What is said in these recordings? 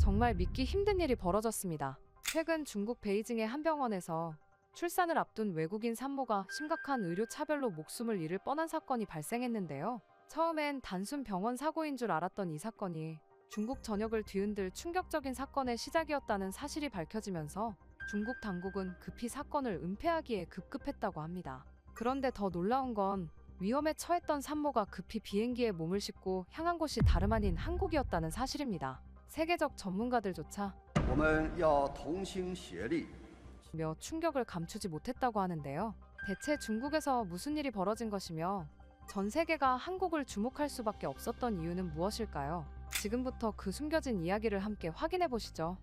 정말 믿기 힘든 일이 벌어졌습니다. 최근 중국 베이징의 한 병원에서 출산을 앞둔 외국인 산모가 심각한 의료 차별로 목숨을 잃을 뻔한 사건이 발생했는데요. 처음엔 단순 병원 사고인 줄 알았던 이 사건이 중국 전역을 뒤흔들 충격적인 사건의 시작이었다는 사실이 밝혀지면서 중국 당국은 급히 사건을 은폐하기에 급급했다고 합니다. 그런데 더 놀라운 건 위험에 처했던 산모가 급히 비행기에 몸을 싣고 향한 곳이 다름 아닌 한국이었다는 사실입니다. 세계적 전문가들조차 我们要同心协力 며 충격을 감추지 못했다고 하는데요. 대체 중국에서 무슨 일이 벌어진 것이며 전 세계가 한국을 주목할 수밖에 없었던 이유는 무엇일까요? 지금부터 그 숨겨진 이야기를 함께 확인해 보시죠.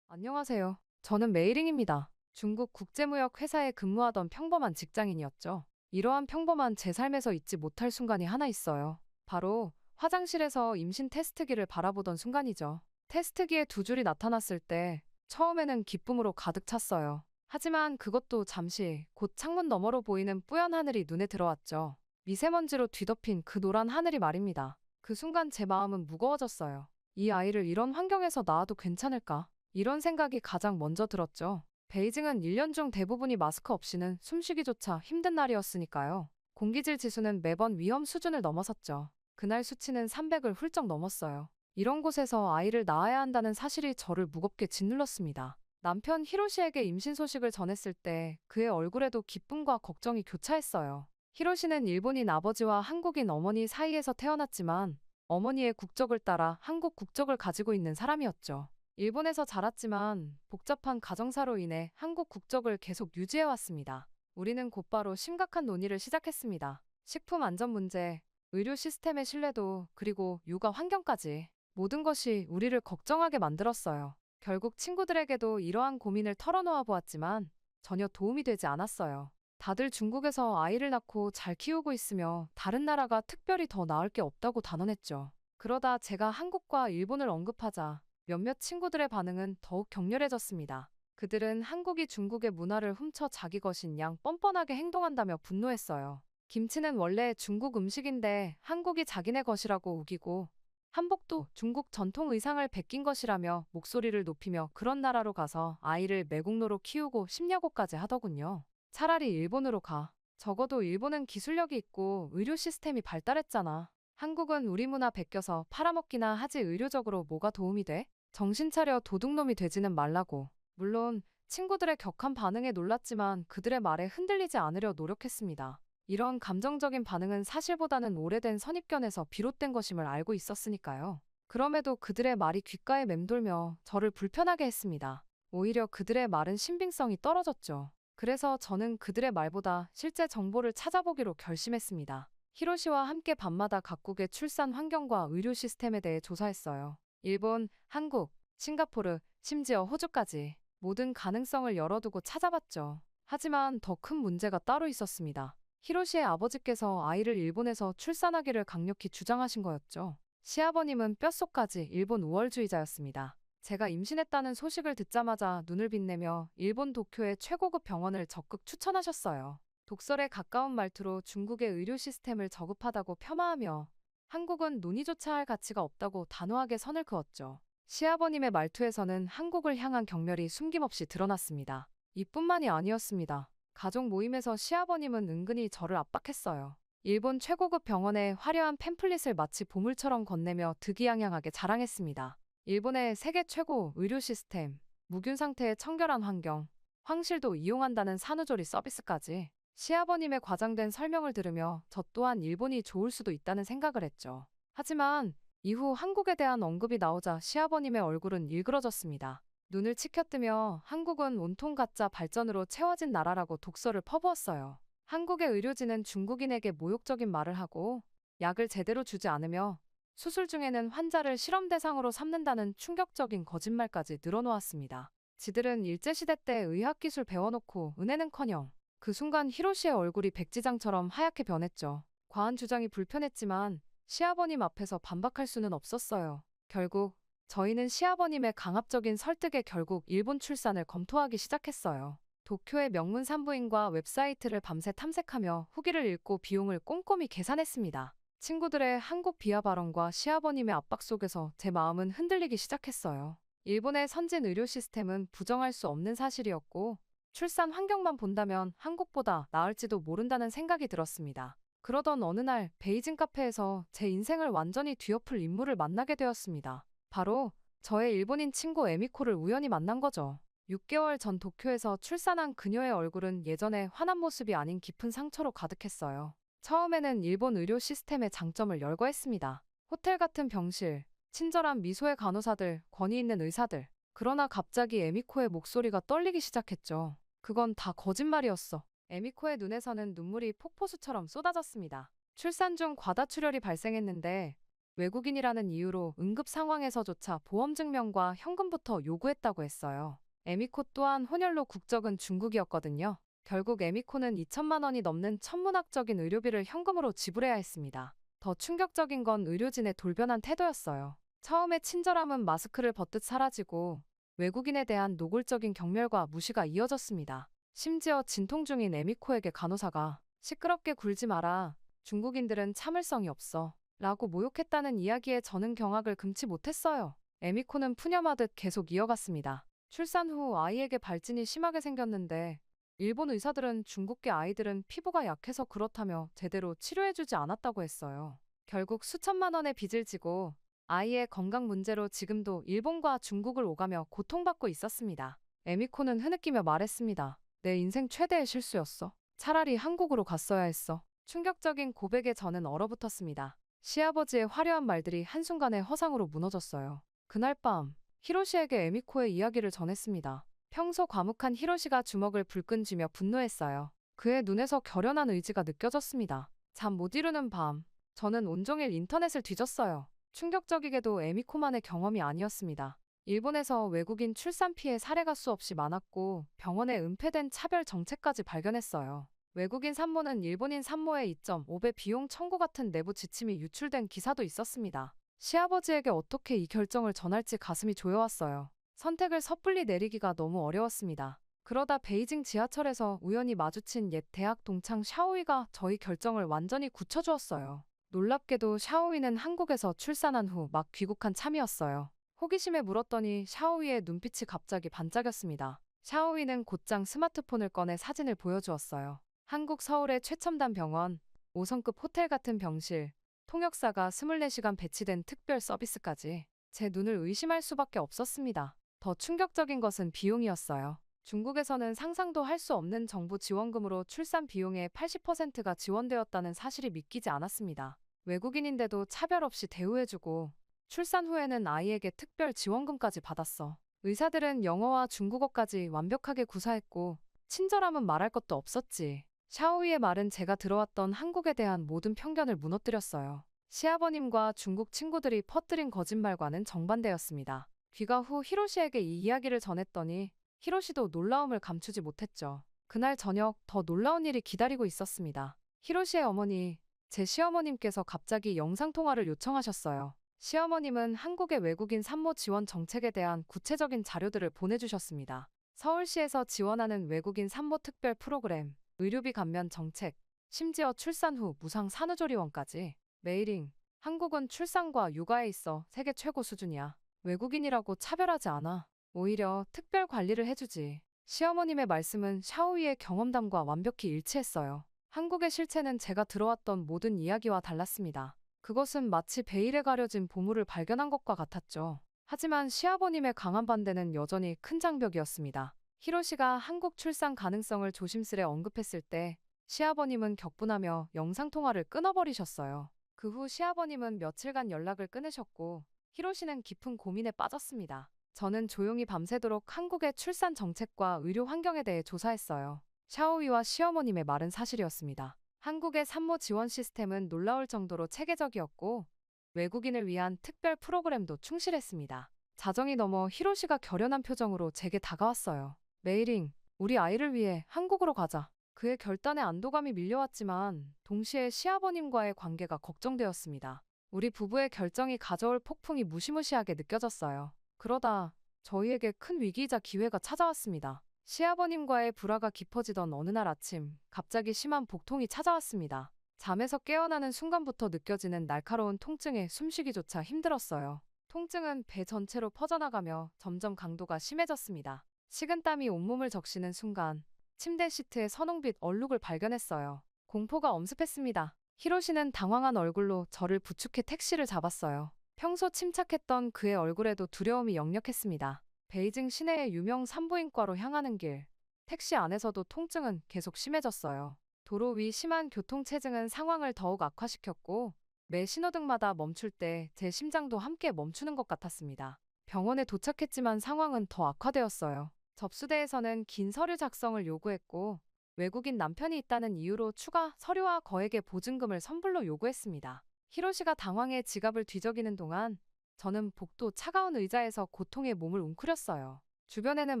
안녕하세요. 저는 메이링입니다. 중국 국제무역 회사에 근무하던 평범한 직장인이었죠. 이러한 평범한 제 삶에서 잊지 못할 순간이 하나 있어요. 바로 화장실에서 임신 테스트기를 바라보던 순간이죠. 테스트기에 두 줄이 나타났을 때 처음에는 기쁨으로 가득 찼어요. 하지만 그것도 잠시 곧 창문 너머로 보이는 뿌연 하늘이 눈에 들어왔죠. 미세먼지로 뒤덮인 그 노란 하늘이 말입니다. 그 순간 제 마음은 무거워졌어요. 이 아이를 이런 환경에서 낳아도 괜찮을까? 이런 생각이 가장 먼저 들었죠. 베이징은 1년 중 대부분이 마스크 없이는 숨쉬기조차 힘든 날이었으니까요. 공기질 지수는 매번 위험 수준을 넘어섰죠. 그날 수치는 300을 훌쩍 넘었어요. 이런 곳에서 아이를 낳아야 한다는 사실이 저를 무겁게 짓눌렀습니다. 남편 히로시에게 임신 소식을 전했을 때 그의 얼굴에도 기쁨과 걱정이 교차했어요. 히로시는 일본인 아버지와 한국인 어머니 사이에서 태어났지만 어머니의 국적을 따라 한국 국적을 가지고 있는 사람이었죠. 일본에서 자랐지만 복잡한 가정사로 인해 한국 국적을 계속 유지해왔습니다. 우리는 곧바로 심각한 논의를 시작했습니다. 식품 안전 문제, 의료 시스템의 신뢰도, 그리고 육아 환경까지 모든 것이 우리를 걱정하게 만들었어요. 결국 친구들에게도 이러한 고민을 털어놓아 보았지만 전혀 도움이 되지 않았어요. 다들 중국에서 아이를 낳고 잘 키우고 있으며 다른 나라가 특별히 더 나을 게 없다고 단언했죠. 그러다 제가 한국과 일본을 언급하자 몇몇 친구들의 반응은 더욱 격렬해졌습니다. 그들은 한국이 중국의 문화를 훔쳐 자기 것인 양 뻔뻔하게 행동한다며 분노했어요. 김치는 원래 중국 음식인데 한국이 자기네 것이라고 우기고 한복도 중국 전통 의상을 베낀 것이라며 목소리를 높이며 그런 나라로 가서 아이를 매국노로 키우고 싶냐고까지 하더군요. 차라리 일본으로 가. 적어도 일본은 기술력이 있고 의료 시스템이 발달했잖아. 한국은 우리 문화 베껴서 팔아먹기나 하지 의료적으로 뭐가 도움이 돼? 정신 차려 도둑놈이 되지는 말라고. 물론 친구들의 격한 반응에 놀랐지만 그들의 말에 흔들리지 않으려 노력했습니다. 이런 감정적인 반응은 사실보다는 오래된 선입견에서 비롯된 것임을 알고 있었으니까요. 그럼에도 그들의 말이 귓가에 맴돌며 저를 불편하게 했습니다. 오히려 그들의 말은 신빙성이 떨어졌죠. 그래서 저는 그들의 말보다 실제 정보를 찾아보기로 결심했습니다. 히로시와 함께 밤마다 각국의 출산 환경과 의료 시스템에 대해 조사했어요. 일본, 한국, 싱가포르, 심지어 호주까지 모든 가능성을 열어두고 찾아봤죠. 하지만 더 큰 문제가 따로 있었습니다. 히로시의 아버지께서 아이를 일본에서 출산하기를 강력히 주장하신 거였죠. 시아버님은 뼛속까지 일본 우월주의자였습니다. 제가 임신했다는 소식을 듣자마자 눈을 빛내며 일본 도쿄의 최고급 병원을 적극 추천하셨어요. 독설에 가까운 말투로 중국의 의료 시스템을 저급하다고 폄하하며 한국은 논의조차 할 가치가 없다고 단호하게 선을 그었죠. 시아버님의 말투에서는 한국을 향한 경멸이 숨김없이 드러났습니다. 이뿐만이 아니었습니다. 가족 모임에서 시아버님은 은근히 저를 압박했어요. 일본 최고급 병원의 화려한 팸플릿을 마치 보물처럼 건네며 득이양양하게 자랑했습니다. 일본의 세계 최고 의료 시스템, 무균 상태의 청결한 환경, 황실도 이용한다는 산후조리 서비스까지 시아버님의 과장된 설명을 들으며 저 또한 일본이 좋을 수도 있다는 생각을 했죠. 하지만 이후 한국에 대한 언급이 나오자 시아버님의 얼굴은 일그러졌습니다. 눈을 치켜뜨며 한국은 온통 가짜 발전으로 채워진 나라라고 독설을 퍼부었어요. 한국의 의료진은 중국인에게 모욕적인 말을 하고 약을 제대로 주지 않으며 수술 중에는 환자를 실험 대상으로 삼는다는 충격적인 거짓말까지 늘어놓았습니다. 지들은 일제시대 때 의학기술 배워놓고 은혜는커녕 그 순간 히로시의 얼굴이 백지장처럼 하얗게 변했죠. 과한 주장이 불편했지만 시아버님 앞에서 반박할 수는 없었어요. 결국 저희는 시아버님의 강압적인 설득에 결국 일본 출산을 검토하기 시작했어요. 도쿄의 명문 산부인과 웹사이트를 밤새 탐색하며 후기를 읽고 비용을 꼼꼼히 계산했습니다. 친구들의 한국 비하 발언과 시아버님의 압박 속에서 제 마음은 흔들리기 시작했어요. 일본의 선진 의료 시스템은 부정할 수 없는 사실이었고, 출산 환경만 본다면 한국보다 나을지도 모른다는 생각이 들었습니다. 그러던 어느 날 베이징 카페에서 제 인생을 완전히 뒤엎을 인물을 만나게 되었습니다. 바로 저의 일본인 친구 에미코를 우연히 만난 거죠. 6개월 전 도쿄에서 출산한 그녀의 얼굴은 예전의 환한 모습이 아닌 깊은 상처로 가득했어요. 처음에는 일본 의료 시스템의 장점을 열거했습니다. 호텔 같은 병실, 친절한 미소의 간호사들, 권위 있는 의사들. 그러나 갑자기 에미코의 목소리가 떨리기 시작했죠. 그건 다 거짓말이었어. 에미코의 눈에서는 눈물이 폭포수처럼 쏟아졌습니다. 출산 중 과다출혈이 발생했는데 외국인이라는 이유로 응급 상황에서조차 보험 증명과 현금부터 요구했다고 했어요. 에미코 또한 혼혈로 국적은 중국이었거든요. 결국 에미코는 2천만 원이 넘는 천문학적인 의료비를 현금으로 지불해야 했습니다. 더 충격적인 건 의료진의 돌변한 태도였어요. 처음에 친절함은 마스크를 벗듯 사라지고 외국인에 대한 노골적인 경멸과 무시가 이어졌습니다. 심지어 진통 중인 에미코에게 간호사가 시끄럽게 굴지 마라. 중국인들은 참을성이 없어. 라고 모욕했다는 이야기에 저는 경악을 금치 못했어요. 에미코는 푸념하듯 계속 이어갔습니다. 출산 후 아이에게 발진이 심하게 생겼는데 일본 의사들은 중국계 아이들은 피부가 약해서 그렇다며 제대로 치료해주지 않았다고 했어요. 결국 수천만 원의 빚을 지고 아이의 건강 문제로 지금도 일본과 중국을 오가며 고통받고 있었습니다. 에미코는 흐느끼며 말했습니다. 내 인생 최대의 실수였어. 차라리 한국으로 갔어야 했어. 충격적인 고백에 저는 얼어붙었습니다. 시아버지의 화려한 말들이 한순간에 허상으로 무너졌어요. 그날 밤 히로시에게 에미코의 이야기를 전했습니다. 평소 과묵한 히로시가 주먹을 불끈 쥐며 분노했어요. 그의 눈에서 결연한 의지가 느껴졌습니다. 잠 못 이루는 밤, 저는 온종일 인터넷을 뒤졌어요. 충격적이게도 에미코만의 경험이 아니었습니다. 일본에서 외국인 출산 피해 사례가 수없이 많았고 병원에 은폐된 차별 정책까지 발견했어요. 외국인 산모는 일본인 산모의 2.5배 비용 청구 같은 내부 지침이 유출된 기사도 있었습니다. 시아버지에게 어떻게 이 결정을 전할지 가슴이 조여왔어요. 선택을 섣불리 내리기가 너무 어려웠습니다. 그러다 베이징 지하철에서 우연히 마주친 옛 대학 동창 샤오이가 저희 결정을 완전히 굳혀주었어요. 놀랍게도 샤오이는 한국에서 출산한 후 막 귀국한 참이었어요. 호기심에 물었더니 샤오이의 눈빛이 갑자기 반짝였습니다. 샤오이는 곧장 스마트폰을 꺼내 사진을 보여주었어요. 한국 서울의 최첨단 병원, 5성급 호텔 같은 병실, 통역사가 24시간 배치된 특별 서비스까지. 제 눈을 의심할 수밖에 없었습니다. 더 충격적인 것은 비용이었어요. 중국에서는 상상도 할 수 없는 정부 지원금으로 출산 비용의 80%가 지원되었다는 사실이 믿기지 않았습니다. 외국인인데도 차별 없이 대우해주고 출산 후에는 아이에게 특별 지원금까지 받았어. 의사들은 영어와 중국어까지 완벽하게 구사했고 친절함은 말할 것도 없었지. 샤오이의 말은 제가 들어왔던 한국에 대한 모든 편견을 무너뜨렸어요. 시아버님과 중국 친구들이 퍼뜨린 거짓말과는 정반대였습니다. 귀가 후 히로시에게 이 이야기를 전했더니 히로시도 놀라움을 감추지 못했죠. 그날 저녁 더 놀라운 일이 기다리고 있었습니다. 히로시의 어머니, 제 시어머님께서 갑자기 영상통화를 요청하셨어요. 시어머님은 한국의 외국인 산모 지원 정책에 대한 구체적인 자료들을 보내주셨습니다. 서울시에서 지원하는 외국인 산모 특별 프로그램, 의료비 감면 정책, 심지어 출산 후 무상 산후조리원까지. 메이링, 한국은 출산과 육아에 있어 세계 최고 수준이야. 외국인이라고 차별하지 않아. 오히려 특별 관리를 해주지. 시어머님의 말씀은 샤오이의 경험담과 완벽히 일치했어요. 한국의 실체는 제가 들어왔던 모든 이야기와 달랐습니다. 그것은 마치 베일에 가려진 보물을 발견한 것과 같았죠. 하지만 시아버님의 강한 반대는 여전히 큰 장벽이었습니다. 히로시가 한국 출산 가능성을 조심스레 언급했을 때 시아버님은 격분하며 영상통화를 끊어버리셨어요. 그 후 시아버님은 며칠간 연락을 끊으셨고 히로시는 깊은 고민에 빠졌습니다. 저는 조용히 밤새도록 한국의 출산 정책과 의료 환경에 대해 조사했어요. 샤오이와 시어머님의 말은 사실이었습니다. 한국의 산모 지원 시스템은 놀라울 정도로 체계적이었고 외국인을 위한 특별 프로그램도 충실했습니다. 자정이 넘어 히로시가 결연한 표정으로 제게 다가왔어요. 메이링, 우리 아이를 위해 한국으로 가자. 그의 결단에 안도감이 밀려왔지만 동시에 시아버님과의 관계가 걱정되었습니다. 우리 부부의 결정이 가져올 폭풍이 무시무시하게 느껴졌어요. 그러다 저희에게 큰 위기이자 기회가 찾아왔습니다. 시아버님과의 불화가 깊어지던 어느 날 아침, 갑자기 심한 복통이 찾아왔습니다. 잠에서 깨어나는 순간부터 느껴지는 날카로운 통증에 숨쉬기조차 힘들었어요. 통증은 배 전체로 퍼져나가며 점점 강도가 심해졌습니다. 식은땀이 온몸을 적시는 순간 침대 시트에 선홍빛 얼룩을 발견했어요. 공포가 엄습했습니다. 히로시는 당황한 얼굴로 저를 부축해 택시를 잡았어요. 평소 침착했던 그의 얼굴에도 두려움이 역력했습니다. 베이징 시내의 유명 산부인과로 향하는 길. 택시 안에서도 통증은 계속 심해졌어요. 도로 위 심한 교통체증은 상황을 더욱 악화시켰고 매 신호등마다 멈출 때 제 심장도 함께 멈추는 것 같았습니다. 병원에 도착했지만 상황은 더 악화되었어요. 접수대에서는 긴 서류 작성을 요구했고 외국인 남편이 있다는 이유로 추가 서류와 거액의 보증금을 선불로 요구했습니다. 히로시가 당황해 지갑을 뒤적이는 동안 저는 복도 차가운 의자에서 고통에 몸을 웅크렸어요. 주변에는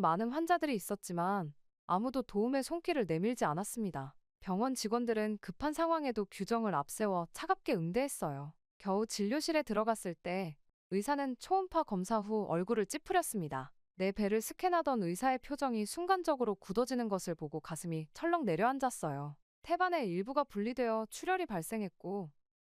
많은 환자들이 있었지만 아무도 도움의 손길을 내밀지 않았습니다. 병원 직원들은 급한 상황에도 규정을 앞세워 차갑게 응대했어요. 겨우 진료실에 들어갔을 때 의사는 초음파 검사 후 얼굴을 찌푸렸습니다. 내 배를 스캔하던 의사의 표정이 순간적으로 굳어지는 것을 보고 가슴이 철렁 내려앉았어요. 태반의 일부가 분리되어 출혈이 발생했고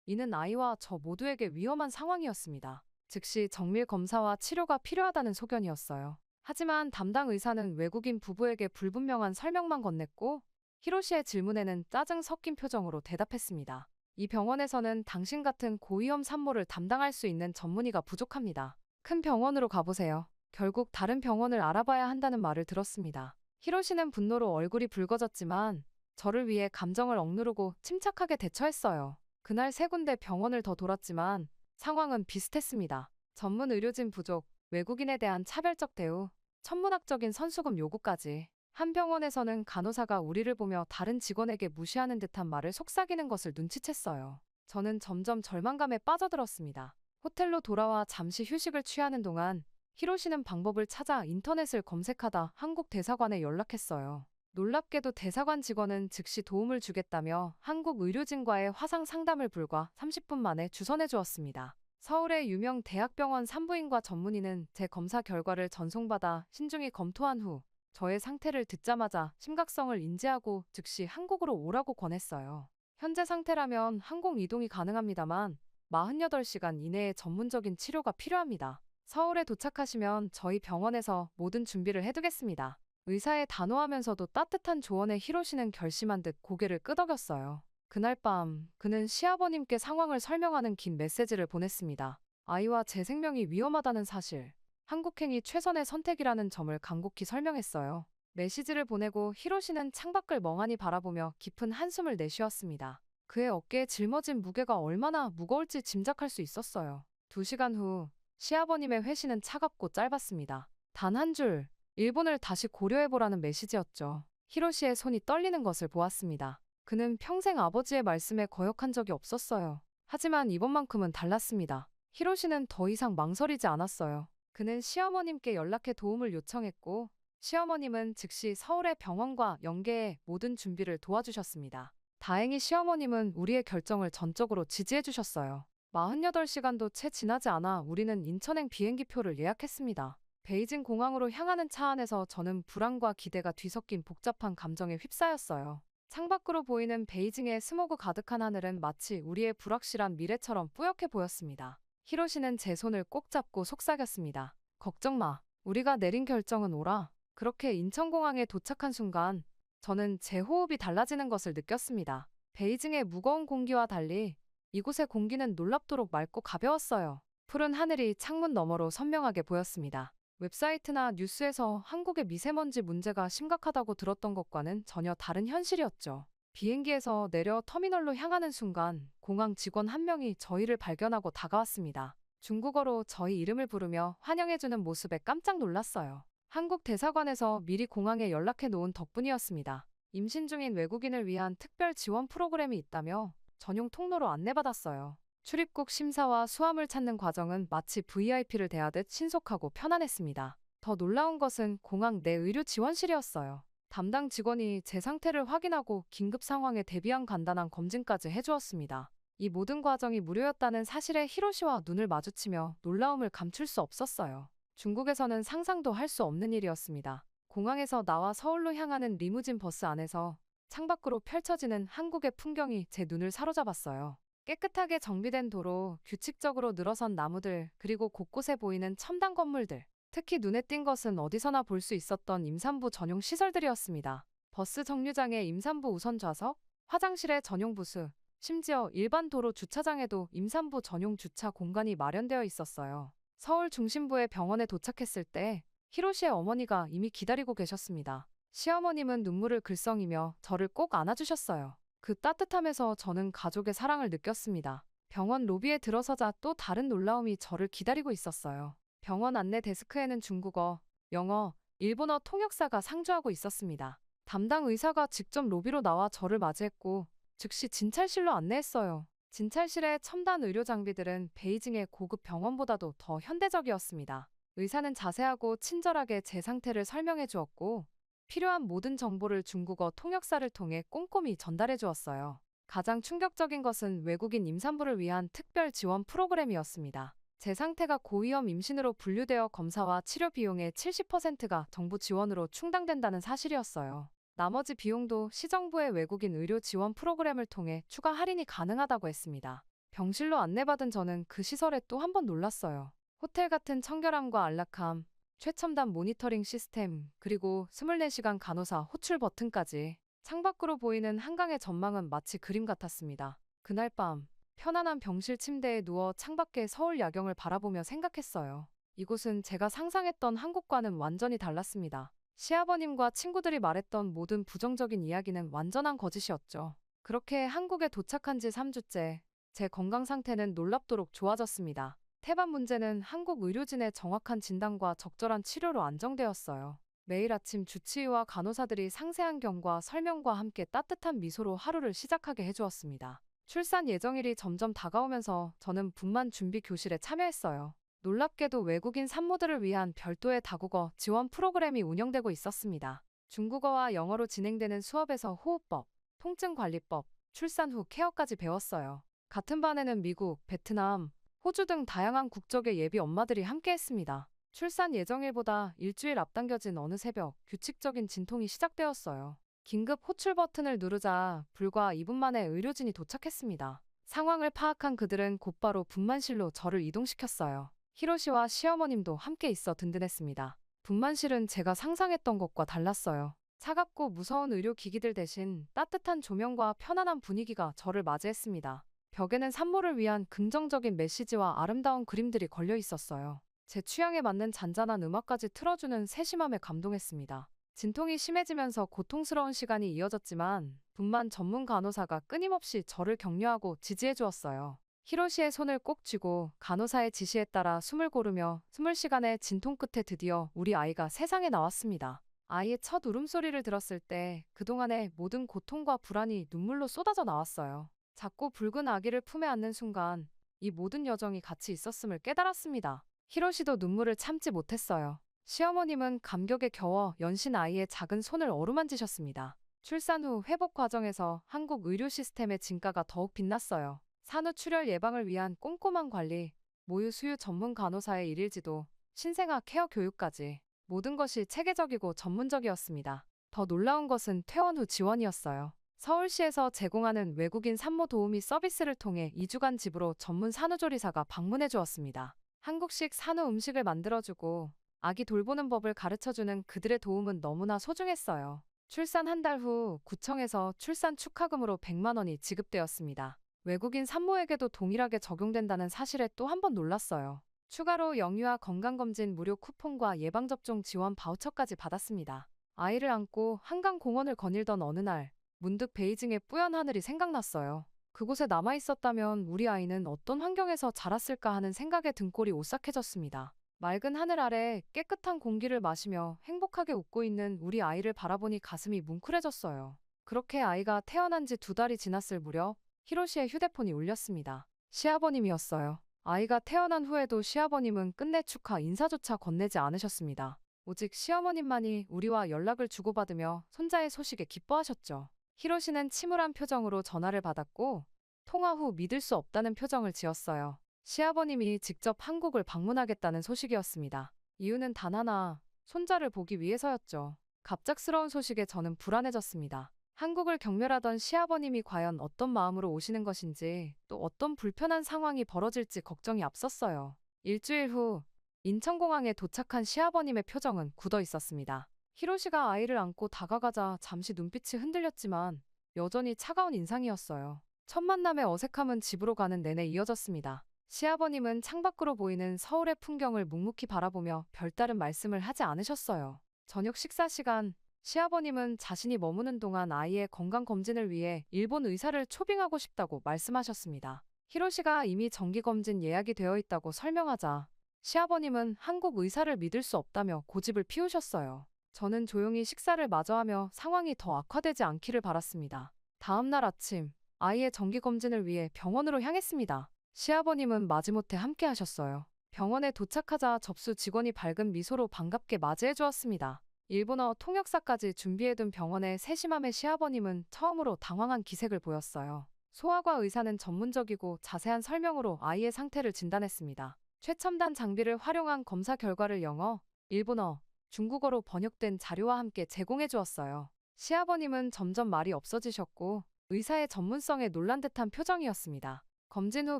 이는 아이와 저 모두에게 위험한 상황이었습니다. 즉시 정밀 검사와 치료가 필요하다는 소견이었어요. 하지만 담당 의사는 외국인 부부에게 불분명한 설명만 건넸고 히로시의 질문에는 짜증 섞인 표정으로 대답했습니다. 이 병원에서는 당신 같은 고위험 산모를 담당할 수 있는 전문의가 부족합니다. 큰 병원으로 가보세요. 결국 다른 병원을 알아봐야 한다는 말을 들었습니다. 히로시는 분노로 얼굴이 붉어졌지만 저를 위해 감정을 억누르고 침착하게 대처했어요. 그날 3군데 병원을 더 돌았지만 상황은 비슷했습니다. 전문 의료진 부족, 외국인에 대한 차별적 대우, 천문학적인 선수금 요구까지. 한 병원에서는 간호사가 우리를 보며 다른 직원에게 무시하는 듯한 말을 속삭이는 것을 눈치챘어요. 저는 점점 절망감에 빠져들었습니다. 호텔로 돌아와 잠시 휴식을 취하는 동안 히로시는 방법을 찾아 인터넷을 검색하다 한국 대사관에 연락했어요. 놀랍게도 대사관 직원은 즉시 도움을 주겠다며 한국 의료진과의 화상 상담을 불과 30분 만에 주선해 주었습니다. 서울의 유명 대학병원 산부인과 전문의는 제 검사 결과를 전송받아 신중히 검토한 후 저의 상태를 듣자마자 심각성을 인지하고 즉시 한국으로 오라고 권했어요. 현재 상태라면 항공 이동이 가능합니다만 48시간 이내에 전문적인 치료가 필요합니다. 서울에 도착하시면 저희 병원에서 모든 준비를 해두겠습니다. 의사의 단호하면서도 따뜻한 조언에 히로시는 결심한 듯 고개를 끄덕였어요. 그날 밤 그는 시아버님께 상황을 설명하는 긴 메시지를 보냈습니다. 아이와 제 생명이 위험하다는 사실, 한국행이 최선의 선택이라는 점을 간곡히 설명했어요. 메시지를 보내고 히로시는 창밖을 멍하니 바라보며 깊은 한숨을 내쉬었습니다. 그의 어깨에 짊어진 무게가 얼마나 무거울지 짐작할 수 있었어요. 2시간 후 시아버님의 회신은 차갑고 짧았습니다. 단 한 줄, 일본을 다시 고려해보라는 메시지였죠. 히로시의 손이 떨리는 것을 보았습니다. 그는 평생 아버지의 말씀에 거역한 적이 없었어요. 하지만 이번만큼은 달랐습니다. 히로시는 더 이상 망설이지 않았어요. 그는 시어머님께 연락해 도움을 요청했고 시어머님은 즉시 서울의 병원과 연계해 모든 준비를 도와주셨습니다. 다행히 시어머님은 우리의 결정을 전적으로 지지해 주셨어요. 48시간도 채 지나지 않아 우리는 인천행 비행기표를 예약했습니다. 베이징 공항으로 향하는 차 안에서 저는 불안과 기대가 뒤섞인 복잡한 감정에 휩싸였어요. 창밖으로 보이는 베이징의 스모그 가득한 하늘은 마치 우리의 불확실한 미래처럼 뿌옇게 보였습니다. 히로시는 제 손을 꼭 잡고 속삭였습니다. 걱정 마. 우리가 내린 결정은 옳아. 그렇게 인천공항에 도착한 순간 저는 제 호흡이 달라지는 것을 느꼈습니다. 베이징의 무거운 공기와 달리 이곳의 공기는 놀랍도록 맑고 가벼웠어요. 푸른 하늘이 창문 너머로 선명하게 보였습니다. 웹사이트나 뉴스에서 한국의 미세먼지 문제가 심각하다고 들었던 것과는 전혀 다른 현실이었죠. 비행기에서 내려 터미널로 향하는 순간 공항 직원 한 명이 저희를 발견하고 다가왔습니다. 중국어로 저희 이름을 부르며 환영해주는 모습에 깜짝 놀랐어요. 한국 대사관에서 미리 공항에 연락해 놓은 덕분이었습니다. 임신 중인 외국인을 위한 특별 지원 프로그램이 있다며 전용 통로로 안내받았어요. 출입국 심사와 수화물 찾는 과정은 마치 VIP를 대하듯 신속하고 편안했습니다. 더 놀라운 것은 공항 내 의료 지원실이었어요. 담당 직원이 제 상태를 확인하고 긴급 상황에 대비한 간단한 검진까지 해주었습니다. 이 모든 과정이 무료였다는 사실에 히로시와 눈을 마주치며 놀라움을 감출 수 없었어요. 중국에서는 상상도 할 수 없는 일이었습니다. 공항에서 나와 서울로 향하는 리무진 버스 안에서 창밖으로 펼쳐지는 한국의 풍경이 제 눈을 사로잡았어요. 깨끗하게 정비된 도로, 규칙적으로 늘어선 나무들, 그리고 곳곳에 보이는 첨단 건물들. 특히 눈에 띈 것은 어디서나 볼 수 있었던 임산부 전용 시설들이었습니다. 버스 정류장에 임산부 우선 좌석, 화장실에 전용 부스, 심지어 일반 도로 주차장에도 임산부 전용 주차 공간이 마련되어 있었어요. 서울 중심부의 병원에 도착했을 때 히로시의 어머니가 이미 기다리고 계셨습니다. 시어머님은 눈물을 글썽이며 저를 꼭 안아주셨어요. 그 따뜻함에서 저는 가족의 사랑을 느꼈습니다. 병원 로비에 들어서자 또 다른 놀라움이 저를 기다리고 있었어요. 병원 안내 데스크에는 중국어, 영어, 일본어 통역사가 상주하고 있었습니다. 담당 의사가 직접 로비로 나와 저를 맞이했고 즉시 진찰실로 안내했어요. 진찰실의 첨단 의료 장비들은 베이징의 고급 병원보다도 더 현대적이었습니다. 의사는 자세하고 친절하게 제 상태를 설명해 주었고 필요한 모든 정보를 중국어 통역사를 통해 꼼꼼히 전달해 주었어요. 가장 충격적인 것은 외국인 임산부를 위한 특별 지원 프로그램이었습니다. 제 상태가 고위험 임신으로 분류되어 검사와 치료 비용의 70%가 정부 지원으로 충당된다는 사실이었어요. 나머지 비용도 시정부의 외국인 의료 지원 프로그램을 통해 추가 할인이 가능하다고 했습니다. 병실로 안내받은 저는 그 시설에 또 한 번 놀랐어요. 호텔 같은 청결함과 안락함, 최첨단 모니터링 시스템, 그리고 24시간 간호사 호출 버튼까지. 창밖으로 보이는 한강의 전망은 마치 그림 같았습니다. 그날 밤 편안한 병실 침대에 누워 창밖의 서울 야경을 바라보며 생각했어요. 이곳은 제가 상상했던 한국과는 완전히 달랐습니다. 시아버님과 친구들이 말했던 모든 부정적인 이야기는 완전한 거짓이었죠. 그렇게 한국에 도착한 지 3주째, 제 건강 상태는 놀랍도록 좋아졌습니다. 태반 문제는 한국 의료진의 정확한 진단과 적절한 치료로 안정되었어요. 매일 아침 주치의와 간호사들이 상세한 경과 설명과 함께 따뜻한 미소로 하루를 시작하게 해주었습니다. 출산 예정일이 점점 다가오면서 저는 분만 준비 교실에 참여했어요. 놀랍게도 외국인 산모들을 위한 별도의 다국어 지원 프로그램이 운영되고 있었습니다. 중국어와 영어로 진행되는 수업에서 호흡법, 통증관리법, 출산 후 케어까지 배웠어요. 같은 반에는 미국, 베트남, 호주 등 다양한 국적의 예비 엄마들이 함께했습니다. 출산 예정일보다 일주일 앞당겨진 어느 새벽, 규칙적인 진통이 시작되었어요. 긴급 호출 버튼을 누르자 불과 2분 만에 의료진이 도착했습니다. 상황을 파악한 그들은 곧바로 분만실로 저를 이동시켰어요. 히로시와 시어머님도 함께 있어 든든했습니다. 분만실은 제가 상상했던 것과 달랐어요. 차갑고 무서운 의료기기들 대신 따뜻한 조명과 편안한 분위기가 저를 맞이했습니다. 벽에는 산모를 위한 긍정적인 메시지와 아름다운 그림들이 걸려 있었어요. 제 취향에 맞는 잔잔한 음악까지 틀어주는 세심함에 감동했습니다. 진통이 심해지면서 고통스러운 시간이 이어졌지만 분만 전문 간호사가 끊임없이 저를 격려하고 지지해 주었어요. 히로시의 손을 꼭 쥐고 간호사의 지시에 따라 숨을 고르며 20시간의 진통 끝에 드디어 우리 아이가 세상에 나왔습니다. 아이의 첫 울음소리를 들었을 때 그동안의 모든 고통과 불안이 눈물로 쏟아져 나왔어요. 작고 붉은 아기를 품에 안는 순간 이 모든 여정이 같이 있었음을 깨달았습니다. 히로시도 눈물을 참지 못했어요. 시어머님은 감격에 겨워 연신 아이의 작은 손을 어루만지셨습니다. 출산 후 회복 과정에서 한국 의료 시스템의 진가가 더욱 빛났어요. 산후 출혈 예방을 위한 꼼꼼한 관리, 모유 수유 전문 간호사의 일일지도, 신생아 케어 교육까지 모든 것이 체계적이고 전문적이었습니다. 더 놀라운 것은 퇴원 후 지원이었어요. 서울시에서 제공하는 외국인 산모 도우미 서비스를 통해 2주간 집으로 전문 산후조리사가 방문해 주었습니다. 한국식 산후 음식을 만들어주고 아기 돌보는 법을 가르쳐주는 그들의 도움은 너무나 소중했어요. 출산 한 달 후 구청에서 출산 축하금으로 100만 원이 지급되었습니다. 외국인 산모에게도 동일하게 적용된다는 사실에 또 한 번 놀랐어요. 추가로 영유아 건강검진 무료 쿠폰과 예방접종 지원 바우처까지 받았습니다. 아이를 안고 한강공원을 거닐던 어느 날 문득 베이징의 뿌연 하늘이 생각났어요. 그곳에 남아있었다면 우리 아이는 어떤 환경에서 자랐을까 하는 생각에 등골이 오싹해졌습니다. 맑은 하늘 아래 깨끗한 공기를 마시며 행복하게 웃고 있는 우리 아이를 바라보니 가슴이 뭉클해졌어요. 그렇게 아이가 태어난 지 2달이 지났을 무렵 히로시의 휴대폰이 울렸습니다. 시아버님이었어요. 아이가 태어난 후에도 시아버님은 끝내 축하 인사조차 건네지 않으셨습니다. 오직 시어머님만이 우리와 연락을 주고받으며 손자의 소식에 기뻐하셨죠. 히로시는 침울한 표정으로 전화를 받았고 통화 후 믿을 수 없다는 표정을 지었어요. 시아버님이 직접 한국을 방문하겠다는 소식이었습니다. 이유는 단 하나, 손자를 보기 위해서였죠. 갑작스러운 소식에 저는 불안해졌습니다. 한국을 경멸하던 시아버님이 과연 어떤 마음으로 오시는 것인지, 또 어떤 불편한 상황이 벌어질지 걱정이 앞섰어요. 일주일 후 인천공항에 도착한 시아버님의 표정은 굳어 있었습니다. 히로시가 아이를 안고 다가가자 잠시 눈빛이 흔들렸지만 여전히 차가운 인상이었어요. 첫 만남의 어색함은 집으로 가는 내내 이어졌습니다. 시아버님은 창밖으로 보이는 서울의 풍경을 묵묵히 바라보며 별다른 말씀을 하지 않으셨어요. 저녁 식사 시간, 시아버님은 자신이 머무는 동안 아이의 건강검진을 위해 일본 의사를 초빙하고 싶다고 말씀하셨습니다. 히로시가 이미 정기검진 예약이 되어 있다고 설명하자 시아버님은 한국 의사를 믿을 수 없다며 고집을 피우셨어요. 저는 조용히 식사를 마저 하며 상황이 더 악화되지 않기를 바랐습니다. 다음 날 아침, 아이의 정기검진을 위해 병원으로 향했습니다. 시아버님은 마지못해 함께 하셨어요. 병원에 도착하자 접수 직원이 밝은 미소로 반갑게 맞이해 주었습니다. 일본어 통역사까지 준비해둔 병원에 세심함의 시아버님은 처음으로 당황한 기색을 보였어요. 소아과 의사는 전문적이고 자세한 설명으로 아이의 상태를 진단했습니다. 최첨단 장비를 활용한 검사 결과를 영어, 일본어, 중국어로 번역된 자료와 함께 제공해 주었어요. 시아버님은 점점 말이 없어지셨고 의사의 전문성에 놀란 듯한 표정이었습니다. 검진 후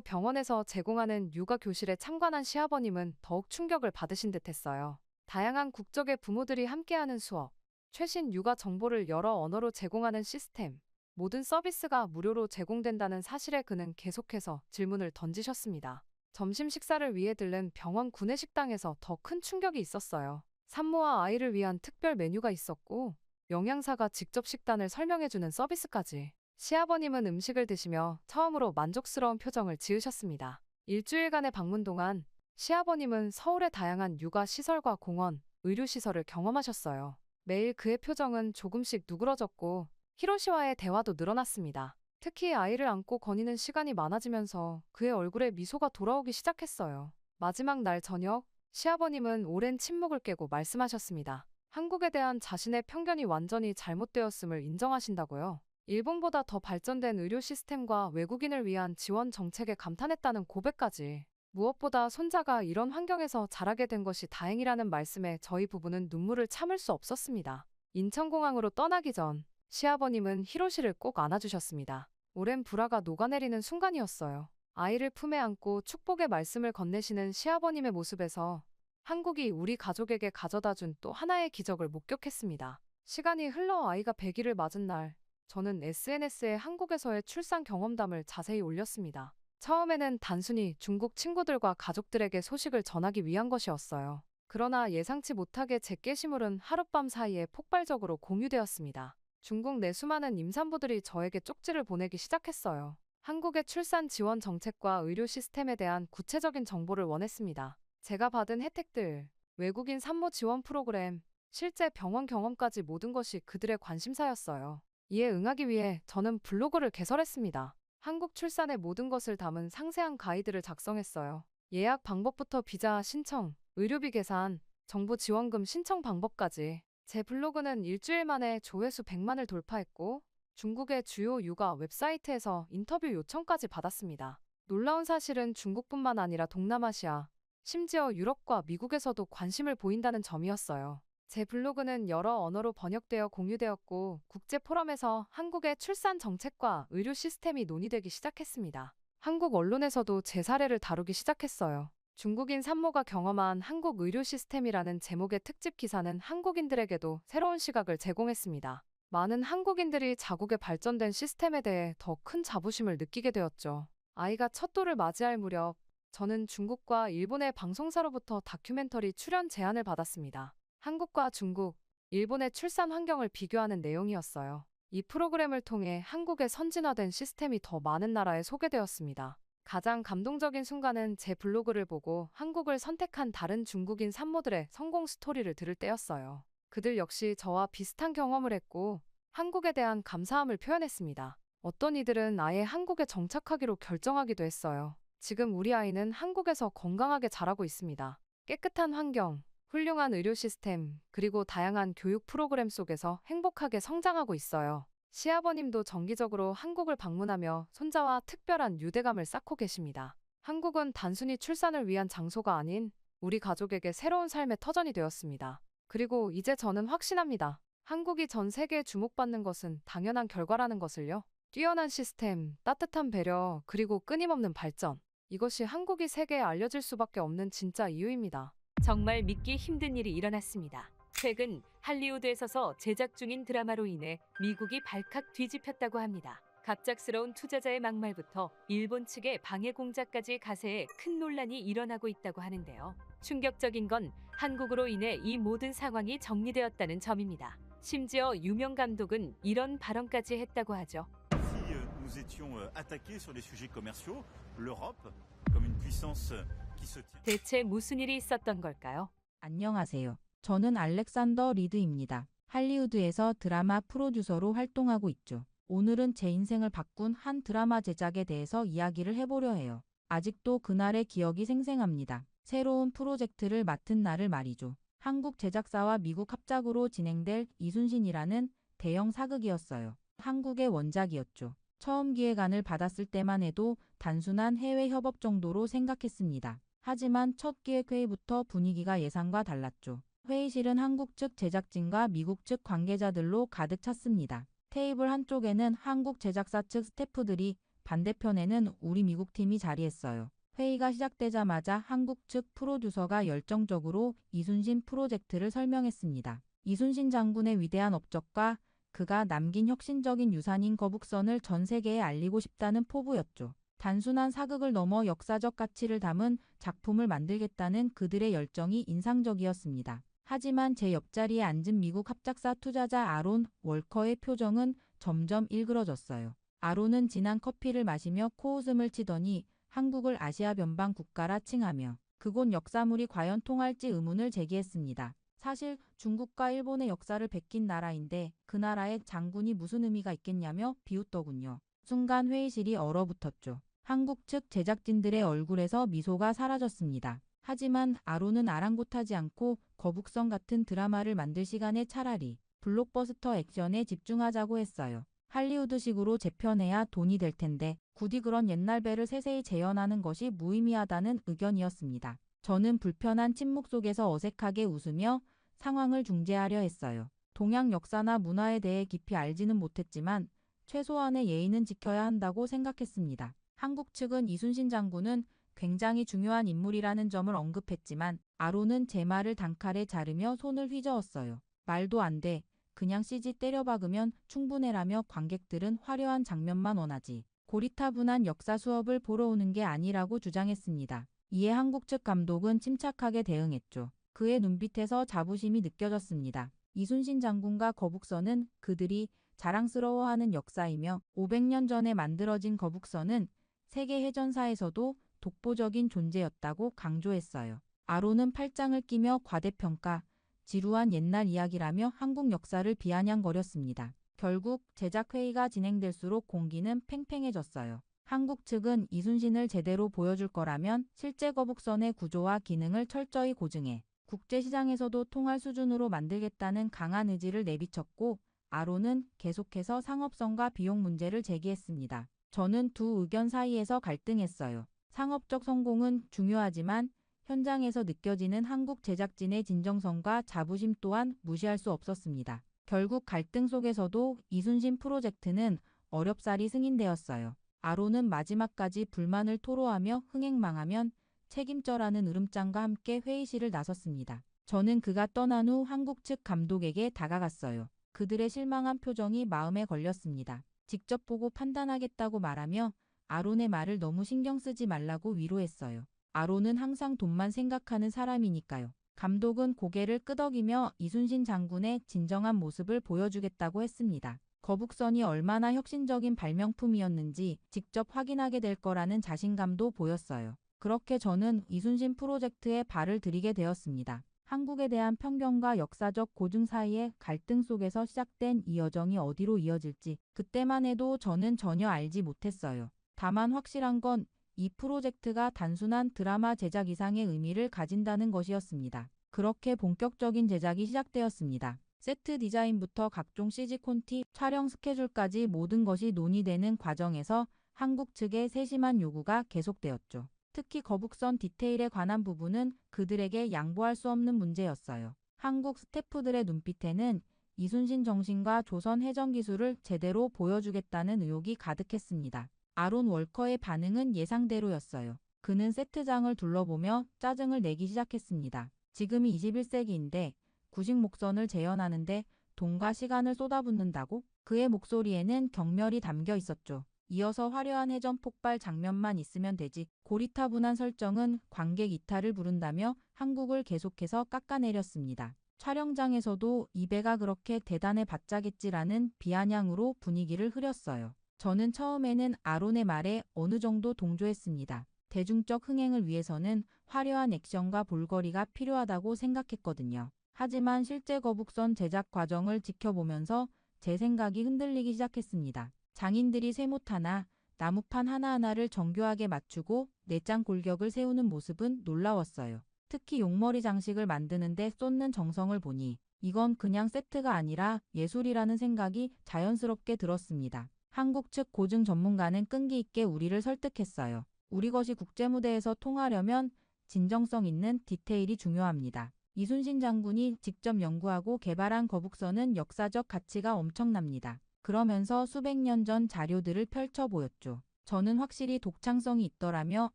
병원에서 제공하는 육아 교실에 참관한 시아버님은 더욱 충격을 받으신 듯했어요. 다양한 국적의 부모들이 함께하는 수업, 최신 육아 정보를 여러 언어로 제공하는 시스템, 모든 서비스가 무료로 제공된다는 사실에 그는 계속해서 질문을 던지셨습니다. 점심 식사를 위해 들른 병원 구내식당에서 더 큰 충격이 있었어요. 산모와 아이를 위한 특별 메뉴가 있었고 영양사가 직접 식단을 설명해주는 서비스까지. 시아버님은 음식을 드시며 처음으로 만족스러운 표정을 지으셨습니다. 일주일간의 방문 동안 시아버님은 서울의 다양한 육아 시설과 공원, 의료시설을 경험하셨어요. 매일 그의 표정은 조금씩 누그러졌고 히로시와의 대화도 늘어났습니다. 특히 아이를 안고 거니는 시간이 많아지면서 그의 얼굴에 미소가 돌아오기 시작했어요. 마지막 날 저녁, 시아버님은 오랜 침묵을 깨고 말씀하셨습니다. 한국에 대한 자신의 편견이 완전히 잘못되었음을 인정하신다고요. 일본보다 더 발전된 의료 시스템과 외국인을 위한 지원 정책에 감탄했다는 고백까지. 무엇보다 손자가 이런 환경에서 자라게 된 것이 다행이라는 말씀에 저희 부부는 눈물을 참을 수 없었습니다. 인천공항으로 떠나기 전 시아버님은 히로시를 꼭 안아주셨습니다. 오랜 불화가 녹아내리는 순간이었어요. 아이를 품에 안고 축복의 말씀을 건네시는 시아버님의 모습에서 한국이 우리 가족에게 가져다준 또 하나의 기적을 목격했습니다. 시간이 흘러 아이가 100일을 맞은 날, 저는 SNS에 한국에서의 출산 경험담을 자세히 올렸습니다. 처음에는 단순히 중국 친구들과 가족들에게 소식을 전하기 위한 것이었어요. 그러나 예상치 못하게 제 게시물은 하룻밤 사이에 폭발적으로 공유되었습니다. 중국 내 수많은 임산부들이 저에게 쪽지를 보내기 시작했어요. 한국의 출산 지원 정책과 의료 시스템에 대한 구체적인 정보를 원했습니다. 제가 받은 혜택들, 외국인 산모 지원 프로그램, 실제 병원 경험까지 모든 것이 그들의 관심사였어요. 이에 응하기 위해 저는 블로그를 개설했습니다. 한국 출산의 모든 것을 담은 상세한 가이드를 작성했어요. 예약 방법부터 비자 신청, 의료비 계산, 정부 지원금 신청 방법까지. 제 블로그는 일주일 만에 조회수 100만을 돌파했고 중국의 주요 육아 웹사이트에서 인터뷰 요청까지 받았습니다. 놀라운 사실은 중국뿐만 아니라 동남아시아, 심지어 유럽과 미국에서도 관심을 보인다는 점이었어요. 제 블로그는 여러 언어로 번역되어 공유되었고 국제 포럼에서 한국의 출산 정책과 의료 시스템이 논의되기 시작했습니다. 한국 언론에서도 제 사례를 다루기 시작했어요. 중국인 산모가 경험한 한국 의료 시스템이라는 제목의 특집 기사는 한국인들에게도 새로운 시각을 제공했습니다. 많은 한국인들이 자국의 발전된 시스템에 대해 더 큰 자부심을 느끼게 되었죠. 아이가 첫 돌을 맞이할 무렵, 저는 중국과 일본의 방송사로부터 다큐멘터리 출연 제안을 받았습니다. 한국과 중국, 일본의 출산 환경을 비교하는 내용이었어요. 이 프로그램을 통해 한국의 선진화된 시스템이 더 많은 나라에 소개되었습니다. 가장 감동적인 순간은 제 블로그를 보고 한국을 선택한 다른 중국인 산모들의 성공 스토리를 들을 때였어요. 그들 역시 저와 비슷한 경험을 했고 한국에 대한 감사함을 표현했습니다. 어떤 이들은 아예 한국에 정착하기로 결정하기도 했어요. 지금 우리 아이는 한국에서 건강하게 자라고 있습니다. 깨끗한 환경, 훌륭한 의료 시스템, 그리고 다양한 교육 프로그램 속에서 행복하게 성장하고 있어요. 시아버님도 정기적으로 한국을 방문하며 손자와 특별한 유대감을 쌓고 계십니다. 한국은 단순히 출산을 위한 장소가 아닌 우리 가족에게 새로운 삶의 터전이 되었습니다. 그리고 이제 저는 확신합니다. 한국이 전 세계에 주목받는 것은 당연한 결과라는 것을요. 뛰어난 시스템, 따뜻한 배려, 그리고 끊임없는 발전. 이것이 한국이 세계에 알려질 수밖에 없는 진짜 이유입니다. 정말 믿기 힘든 일이 일어났습니다. 최근 할리우드에서서 제작 중인 드라마로 인해 미국이 발칵 뒤집혔다고 합니다. 갑작스러운 투자자의 막말부터 일본 측의 방해 공작까지 가세해 큰 논란이 일어나고 있다고 하는데요. 충격적인 건 한국으로 인해 이 모든 상황이 정리되었다는 점입니다. 심지어 유명 감독은 이런 발언까지 했다고 하죠. Si nous étions attaqués sur des sujets commerciaux, l'Europe, comme une puissance qui se tient. 대체 무슨 일이 있었던 걸까요? 안녕하세요. 저는 알렉산더 리드입니다. 할리우드에서 드라마 프로듀서로 활동하고 있죠. 오늘은 제 인생을 바꾼 한 드라마 제작에 대해서 이야기를 해보려 해요. 아직도 그날의 기억이 생생합니다. 새로운 프로젝트를 맡은 날을 말이죠. 한국 제작사와 미국 합작으로 진행될 이순신이라는 대형 사극이었어요. 한국의 원작이었죠. 처음 기획안을 받았을 때만 해도 단순한 해외 협업 정도로 생각했습니다. 하지만 첫 기획회의부터 분위기가 예상과 달랐죠. 회의실은 한국 측 제작진과 미국 측 관계자들로 가득 찼습니다. 테이블 한쪽에는 한국 제작사 측 스태프들이, 반대편에는 우리 미국 팀이 자리했어요. 회의가 시작되자마자 한국 측 프로듀서가 열정적으로 이순신 프로젝트를 설명했습니다. 이순신 장군의 위대한 업적과 그가 남긴 혁신적인 유산인 거북선을 전 세계에 알리고 싶다는 포부였죠. 단순한 사극을 넘어 역사적 가치를 담은 작품을 만들겠다는 그들의 열정이 인상적이었습니다. 하지만 제 옆자리에 앉은 미국 합작사 투자자 아론 월커의 표정은 점점 일그러졌어요. 아론은 진한 커피를 마시며 코웃음을 치더니 한국을 아시아 변방 국가라 칭하며 그곳 역사물이 과연 통할지 의문을 제기했습니다. 사실 중국과 일본의 역사를 베낀 나라인데 그 나라의 장군이 무슨 의미가 있겠냐며 비웃더군요. 순간 회의실이 얼어붙었죠. 한국 측 제작진들의 얼굴에서 미소가 사라졌습니다. 하지만 아론은 아랑곳하지 않고 거북선 같은 드라마를 만들 시간에 차라리 블록버스터 액션에 집중하자고 했어요. 할리우드식으로 재편해야 돈이 될 텐데 굳이 그런 옛날 배를 세세히 재현하는 것이 무의미하다는 의견이었습니다. 저는 불편한 침묵 속에서 어색하게 웃으며 상황을 중재하려 했어요. 동양 역사나 문화에 대해 깊이 알지는 못했지만 최소한의 예의는 지켜야 한다고 생각했습니다. 한국 측은 이순신 장군은 굉장히 중요한 인물이라는 점을 언급했지만 아론은 제 말을 단칼에 자르며 손을 휘저었어요. 말도 안 돼. 그냥 CG 때려박으면 충분해라며 관객들은 화려한 장면만 원하지 고리타분한 역사 수업을 보러 오는 게 아니라고 주장했습니다. 이에 한국 측 감독은 침착하게 대응했죠. 그의 눈빛에서 자부심이 느껴졌습니다. 이순신 장군과 거북선은 그들이 자랑스러워하는 역사이며 500년 전에 만들어진 거북선은 세계 해전사에서도 독보적인 존재였다고 강조했어요. 아론은 팔짱을 끼며 과대평가, 지루한 옛날 이야기라며 한국 역사를 비아냥거렸습니다. 결국 제작회의가 진행될수록 공기는 팽팽해졌어요. 한국 측은 이순신을 제대로 보여줄 거라면 실제 거북선의 구조와 기능을 철저히 고증해 국제시장에서도 통할 수준으로 만들겠다는 강한 의지를 내비쳤고 아론은 계속해서 상업성과 비용 문제를 제기했습니다. 저는 두 의견 사이에서 갈등했어요. 상업적 성공은 중요하지만 현장에서 느껴지는 한국 제작진의 진정성과 자부심 또한 무시할 수 없었습니다. 결국 갈등 속에서도 이순신 프로젝트는 어렵사리 승인되었어요. 아론은 마지막까지 불만을 토로하며 흥행망하면 책임져라는 으름장과 함께 회의실을 나섰습니다. 저는 그가 떠난 후 한국 측 감독에게 다가갔어요. 그들의 실망한 표정이 마음에 걸렸습니다. 직접 보고 판단하겠다고 말하며 아론의 말을 너무 신경 쓰지 말라고 위로했어요. 아론은 항상 돈만 생각하는 사람이니까요. 감독은 고개를 끄덕이며 이순신 장군의 진정한 모습을 보여주겠다고 했습니다. 거북선이 얼마나 혁신적인 발명품이었는지 직접 확인하게 될 거라는 자신감도 보였어요. 그렇게 저는 이순신 프로젝트에 발을 들이게 되었습니다. 한국에 대한 편견과 역사적 고증 사이의 갈등 속에서 시작된 이 여정이 어디로 이어질지 그때만 해도 저는 전혀 알지 못했어요. 다만 확실한 건 이 프로젝트가 단순한 드라마 제작 이상의 의미를 가진다는 것이었습니다. 그렇게 본격적인 제작이 시작되었습니다. 세트 디자인부터 각종 CG 콘티, 촬영 스케줄까지 모든 것이 논의되는 과정에서 한국 측의 세심한 요구가 계속되었죠. 특히 거북선 디테일에 관한 부분은 그들에게 양보할 수 없는 문제였어요. 한국 스태프들의 눈빛에는 이순신 정신과 조선 해전 기술을 제대로 보여주겠다는 의욕이 가득했습니다. 아론 월커의 반응은 예상대로였어요. 그는 세트장을 둘러보며 짜증을 내기 시작했습니다. 지금이 21세기인데 구식 목선을 재현하는데 돈과 시간을 쏟아붓는다고? 그의 목소리에는 경멸이 담겨 있었죠. 이어서 화려한 해전 폭발 장면만 있으면 되지. 고리타분한 설정은 관객 이탈을 부른다며 한국을 계속해서 깎아내렸습니다. 촬영장에서도 이 배가 그렇게 대단해 봤자겠지라는 비아냥으로 분위기를 흐렸어요. 저는 처음에는 아론의 말에 어느 정도 동조했습니다. 대중적 흥행을 위해서는 화려한 액션과 볼거리가 필요하다고 생각했거든요. 하지만 실제 거북선 제작 과정을 지켜보면서 제 생각이 흔들리기 시작했습니다. 장인들이 쇠못 하나, 나무판 하나하나를 정교하게 맞추고 내장 골격을 세우는 모습은 놀라웠어요. 특히 용머리 장식을 만드는데 쏟는 정성을 보니 이건 그냥 세트가 아니라 예술이라는 생각이 자연스럽게 들었습니다. 한국 측 고증 전문가는 끈기 있게 우리를 설득했어요. 우리 것이 국제무대에서 통하려면 진정성 있는 디테일이 중요합니다. 이순신 장군이 직접 연구하고 개발한 거북선은 역사적 가치가 엄청납니다. 그러면서 수백 년 전 자료들을 펼쳐 보였죠. 저는 확실히 독창성이 있더라며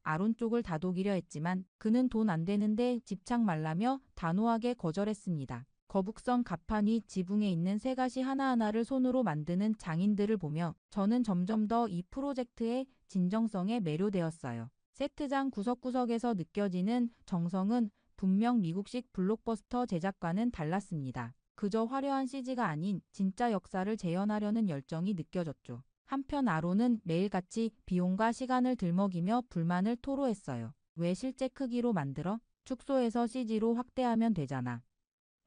아론 쪽을 다독이려 했지만 그는 돈 안 되는데 집착 말라며 단호하게 거절했습니다. 거북선 갑판 위 지붕에 있는 새가시 하나하나를 손으로 만드는 장인들을 보며 저는 점점 더 이 프로젝트의 진정성에 매료되었어요. 세트장 구석구석에서 느껴지는 정성은 분명 미국식 블록버스터 제작과는 달랐습니다. 그저 화려한 CG가 아닌 진짜 역사를 재현하려는 열정이 느껴졌죠. 한편 아론은 매일같이 비용과 시간을 들먹이며 불만을 토로했어요. 왜 실제 크기로 만들어? 축소해서 CG로 확대하면 되잖아.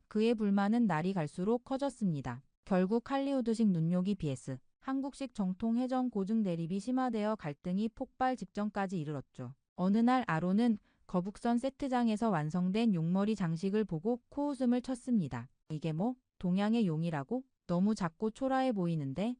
그의 불만은 날이 갈수록 커졌습니다. 결국 할리우드식 눈요기 vs 한국식 정통 해전 고증 대립이 심화되어 갈등이 폭발 직전까지 이르렀죠. 어느 날 아론은 거북선 세트장에서 완성된 용머리 장식을 보고 코웃음을 쳤습니다. 이게 뭐? 동양의 용이라고? 너무 작고 초라해 보이는데?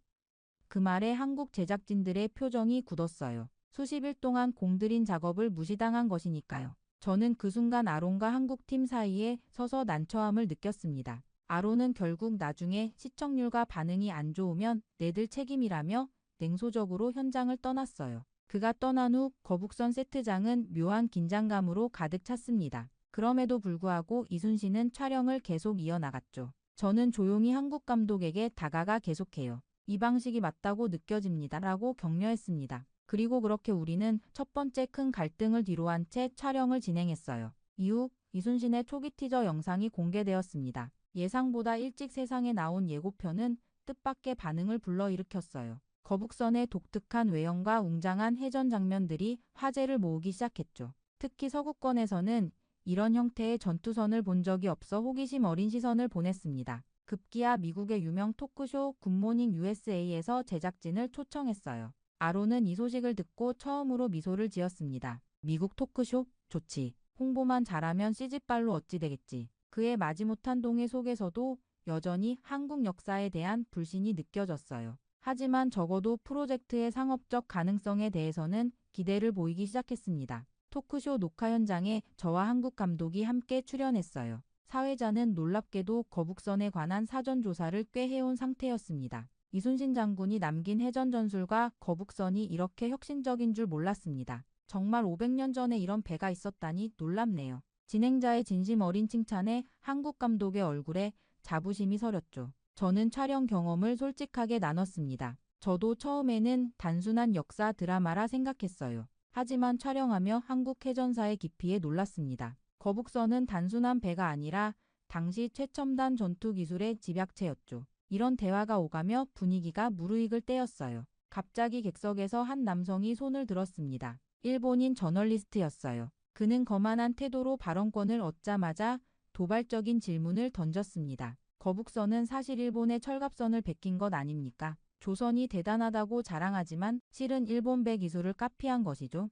그 말에 한국 제작진들의 표정이 굳었어요. 수십일 동안 공들인 작업을 무시당한 것이니까요. 저는 그 순간 아론과 한국팀 사이에 서서 난처함을 느꼈습니다. 아론은 결국 나중에 시청률과 반응이 안 좋으면 내들 책임이라며 냉소적으로 현장을 떠났어요. 그가 떠난 후 거북선 세트장은 묘한 긴장감으로 가득 찼습니다. 그럼에도 불구하고 이순신은 촬영을 계속 이어나갔죠. 저는 조용히 한국 감독에게 다가가 계속해요. 이 방식이 맞다고 느껴집니다. 라고 격려했습니다. 그리고 그렇게 우리는 첫 번째 큰 갈등을 뒤로한 채 촬영을 진행했어요. 이후 이순신의 초기 티저 영상이 공개되었습니다. 예상보다 일찍 세상에 나온 예고편은 뜻밖의 반응을 불러일으켰어요. 거북선의 독특한 외형과 웅장한 해전 장면들이 화제를 모으기 시작했죠. 특히 서구권에서는 이런 형태의 전투선을 본 적이 없어 호기심 어린 시선을 보냈습니다. 급기야 미국의 유명 토크쇼 굿모닝 USA에서 제작진을 초청했어요. 아론은 이 소식을 듣고 처음으로 미소를 지었습니다. 미국 토크쇼? 좋지. 홍보만 잘하면 CG빨로 어찌 되겠지. 그의 마지못한 동의 속에서도 여전히 한국 역사에 대한 불신이 느껴졌어요. 하지만 적어도 프로젝트의 상업적 가능성에 대해서는 기대를 보이기 시작했습니다. 토크쇼 녹화 현장에 저와 한국 감독이 함께 출연했어요. 사회자는 놀랍게도 거북선에 관한 사전 조사를 꽤 해온 상태였습니다. 이순신 장군이 남긴 해전 전술과 거북선이 이렇게 혁신적인 줄 몰랐습니다. 정말 500년 전에 이런 배가 있었다니 놀랍네요. 진행자의 진심 어린 칭찬에 한국 감독의 얼굴에 자부심이 서렸죠. 저는 촬영 경험을 솔직하게 나눴습니다. 저도 처음에는 단순한 역사 드라마라 생각했어요. 하지만 촬영하며 한국 해전사의 깊이에 놀랐습니다. 거북선은 단순한 배가 아니라 당시 최첨단 전투 기술의 집약체였죠. 이런 대화가 오가며 분위기가 무르익을 때였어요. 갑자기 객석에서 한 남성이 손을 들었습니다. 일본인 저널리스트였어요. 그는 거만한 태도로 발언권을 얻자마자 도발적인 질문을 던졌습니다. 거북선은 사실 일본의 철갑선을 베낀 것 아닙니까? 조선이 대단하다고 자랑하지만 실은 일본 배 기술을 카피한 것이죠.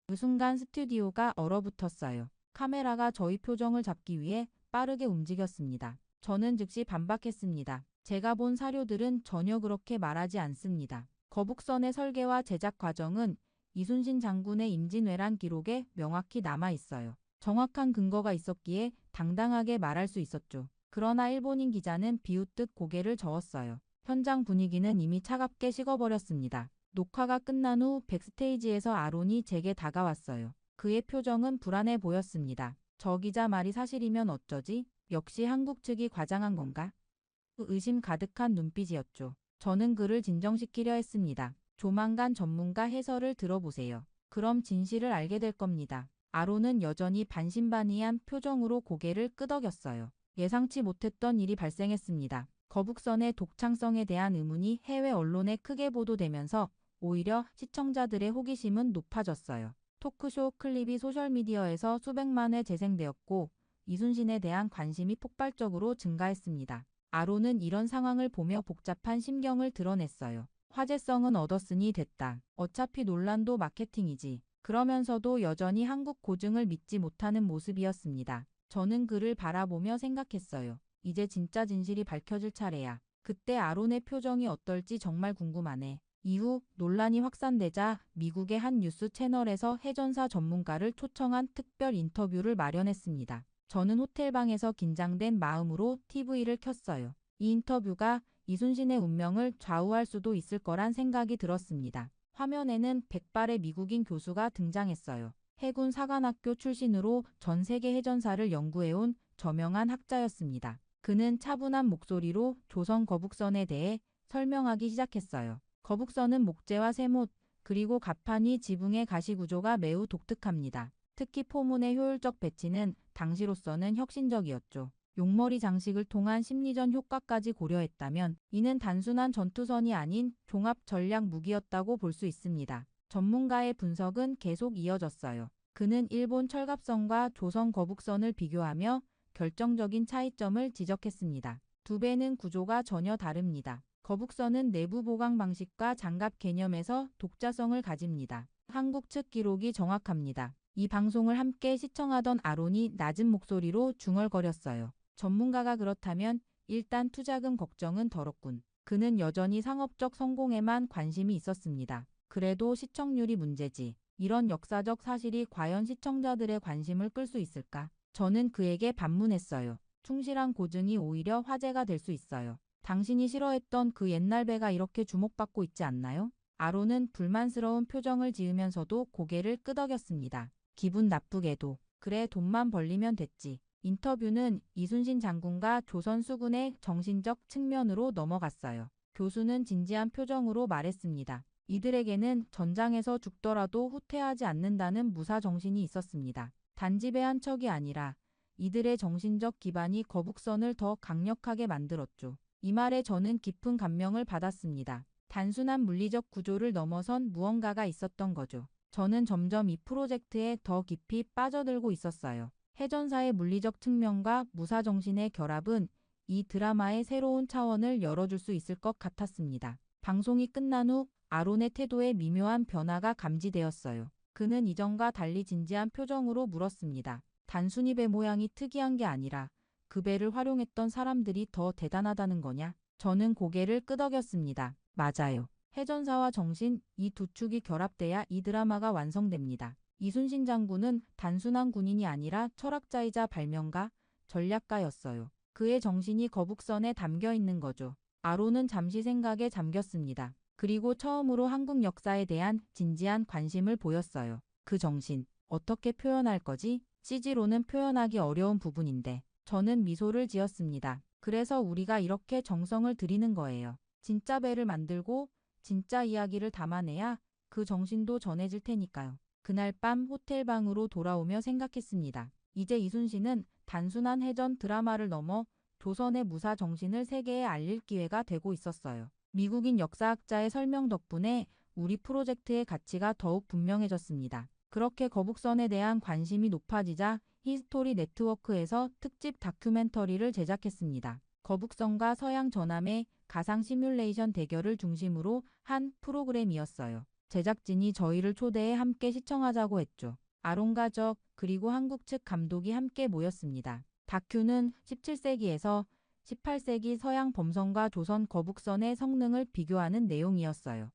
그 순간 스튜디오가 얼어붙었어요. 카메라가 저희 표정을 잡기 위해 빠르게 움직였습니다. 저는 즉시 반박했습니다. 제가 본 사료들은 전혀 그렇게 말하지 않습니다. 거북선의 설계와 제작 과정은 이순신 장군의 임진왜란 기록에 명확히 남아 있어요. 정확한 근거가 있었기에 당당하게 말할 수 있었죠. 그러나 일본인 기자는 비웃듯 고개를 저었어요. 현장 분위기는 이미 차갑게 식어버렸습니다. 녹화가 끝난 후 백스테이지에서 아론이 제게 다가왔어요. 그의 표정은 불안해 보였습니다. 저 기자 말이 사실이면 어쩌지? 역시 한국 측이 과장한 건가? 의심 가득한 눈빛이었죠. 저는 그를 진정시키려 했습니다. 조만간 전문가 해설을 들어보세요. 그럼 진실을 알게 될 겁니다. 아론은 여전히 반신반의한 표정으로 고개를 끄덕였어요. 예상치 못했던 일이 발생했습니다. 거북선의 독창성에 대한 의문이 해외 언론에 크게 보도되면서 오히려 시청자들의 호기심은 높아졌어요. 토크쇼 클립이 소셜미디어에서 수백만 회 재생되었고 이순신에 대한 관심이 폭발적으로 증가했습니다. 아론은 이런 상황을 보며 복잡한 심경을 드러냈어요. 화제성은 얻었으니 됐다. 어차피 논란도 마케팅이지. 그러면서도 여전히 한국 고증을 믿지 못하는 모습이었습니다. 저는 그를 바라보며 생각했어요. 이제 진짜 진실이 밝혀질 차례야. 그때 아론의 표정이 어떨지 정말 궁금하네. 이후 논란이 확산되자 미국의 한 뉴스 채널에서 해전사 전문가를 초청한 특별 인터뷰를 마련했습니다. 저는 호텔방에서 긴장된 마음으로 TV를 켰어요. 이 인터뷰가 이순신의 운명을 좌우할 수도 있을 거란 생각이 들었습니다. 화면에는 백발의 미국인 교수가 등장했어요. 해군 사관학교 출신으로 전 세계 해전사를 연구해온 저명한 학자였습니다. 그는 차분한 목소리로 조선 거북선에 대해 설명하기 시작했어요. 거북선은 목재와 쇠못, 그리고 가판위 지붕의 가시구조가 매우 독특합니다. 특히 포문의 효율적 배치는 당시로서는 혁신적이었죠. 용머리 장식을 통한 심리전 효과까지 고려했다면 이는 단순한 전투선이 아닌 종합 전략 무기였다고 볼 수 있습니다. 전문가의 분석은 계속 이어졌어요. 그는 일본 철갑선과 조선 거북선을 비교하며 결정적인 차이점을 지적했습니다. 두 배는 구조가 전혀 다릅니다. 거북선은 내부 보강 방식과 장갑 개념에서 독자성을 가집니다. 한국 측 기록이 정확합니다. 이 방송을 함께 시청하던 아론이 낮은 목소리로 중얼거렸어요. 전문가가 그렇다면 일단 투자금 걱정은 덜었군. 그는 여전히 상업적 성공에만 관심이 있었습니다. 그래도 시청률이 문제지. 이런 역사적 사실이 과연 시청자들의 관심을 끌 수 있을까? 저는 그에게 반문했어요. 충실한 고증이 오히려 화제가 될 수 있어요. 당신이 싫어했던 그 옛날 배가 이렇게 주목받고 있지 않나요? 아론은 불만스러운 표정을 지으면서도 고개를 끄덕였습니다. 기분 나쁘게도. 그래, 돈만 벌리면 됐지. 인터뷰는 이순신 장군과 조선 수군의 정신적 측면으로 넘어갔어요. 교수는 진지한 표정으로 말했습니다. 이들에게는 전장에서 죽더라도 후퇴하지 않는다는 무사 정신이 있었습니다. 단지 배 한 척이 아니라 이들의 정신적 기반이 거북선을 더 강력하게 만들었죠. 이 말에 저는 깊은 감명을 받았습니다. 단순한 물리적 구조를 넘어선 무언가가 있었던 거죠. 저는 점점 이 프로젝트에 더 깊이 빠져들고 있었어요. 해전사의 물리적 측면과 무사 정신의 결합은 이 드라마의 새로운 차원을 열어줄 수 있을 것 같았습니다. 방송이 끝난 후 아론의 태도에 미묘한 변화가 감지되었어요. 그는 이전과 달리 진지한 표정으로 물었습니다. 단순히 배 모양이 특이한 게 아니라 그 배를 활용했던 사람들이 더 대단하다는 거냐? 저는 고개를 끄덕였습니다. 맞아요. 해전사와 정신, 이 두 축이 결합돼야 이 드라마가 완성됩니다. 이순신 장군은 단순한 군인이 아니라 철학자이자 발명가, 전략가였어요. 그의 정신이 거북선에 담겨 있는 거죠. 아론은 잠시 생각에 잠겼습니다. 그리고 처음으로 한국 역사에 대한 진지한 관심을 보였어요. 그 정신, 어떻게 표현할 거지? CG로는 표현하기 어려운 부분인데. 저는 미소를 지었습니다. 그래서 우리가 이렇게 정성을 들이는 거예요. 진짜 배를 만들고 진짜 이야기를 담아내야 그 정신도 전해질 테니까요. 그날 밤 호텔방으로 돌아오며 생각했습니다. 이제 이순신은 단순한 해전 드라마를 넘어 조선의 무사 정신을 세계에 알릴 기회가 되고 있었어요. 미국인 역사학자의 설명 덕분에 우리 프로젝트의 가치가 더욱 분명해졌습니다. 그렇게 거북선에 대한 관심이 높아지자 히스토리 네트워크에서 특집 다큐멘터리를 제작했습니다. 거북선과 서양 전함의 가상 시뮬레이션 대결을 중심으로 한 프로그램이었어요. 제작진이 저희를 초대해 함께 시청하자고 했죠. 아론 가족 그리고 한국 측 감독이 함께 모였습니다. 다큐는 17세기에서 18세기 서양 범선과 조선 거북선의 성능을 비교하는 내용이었어요.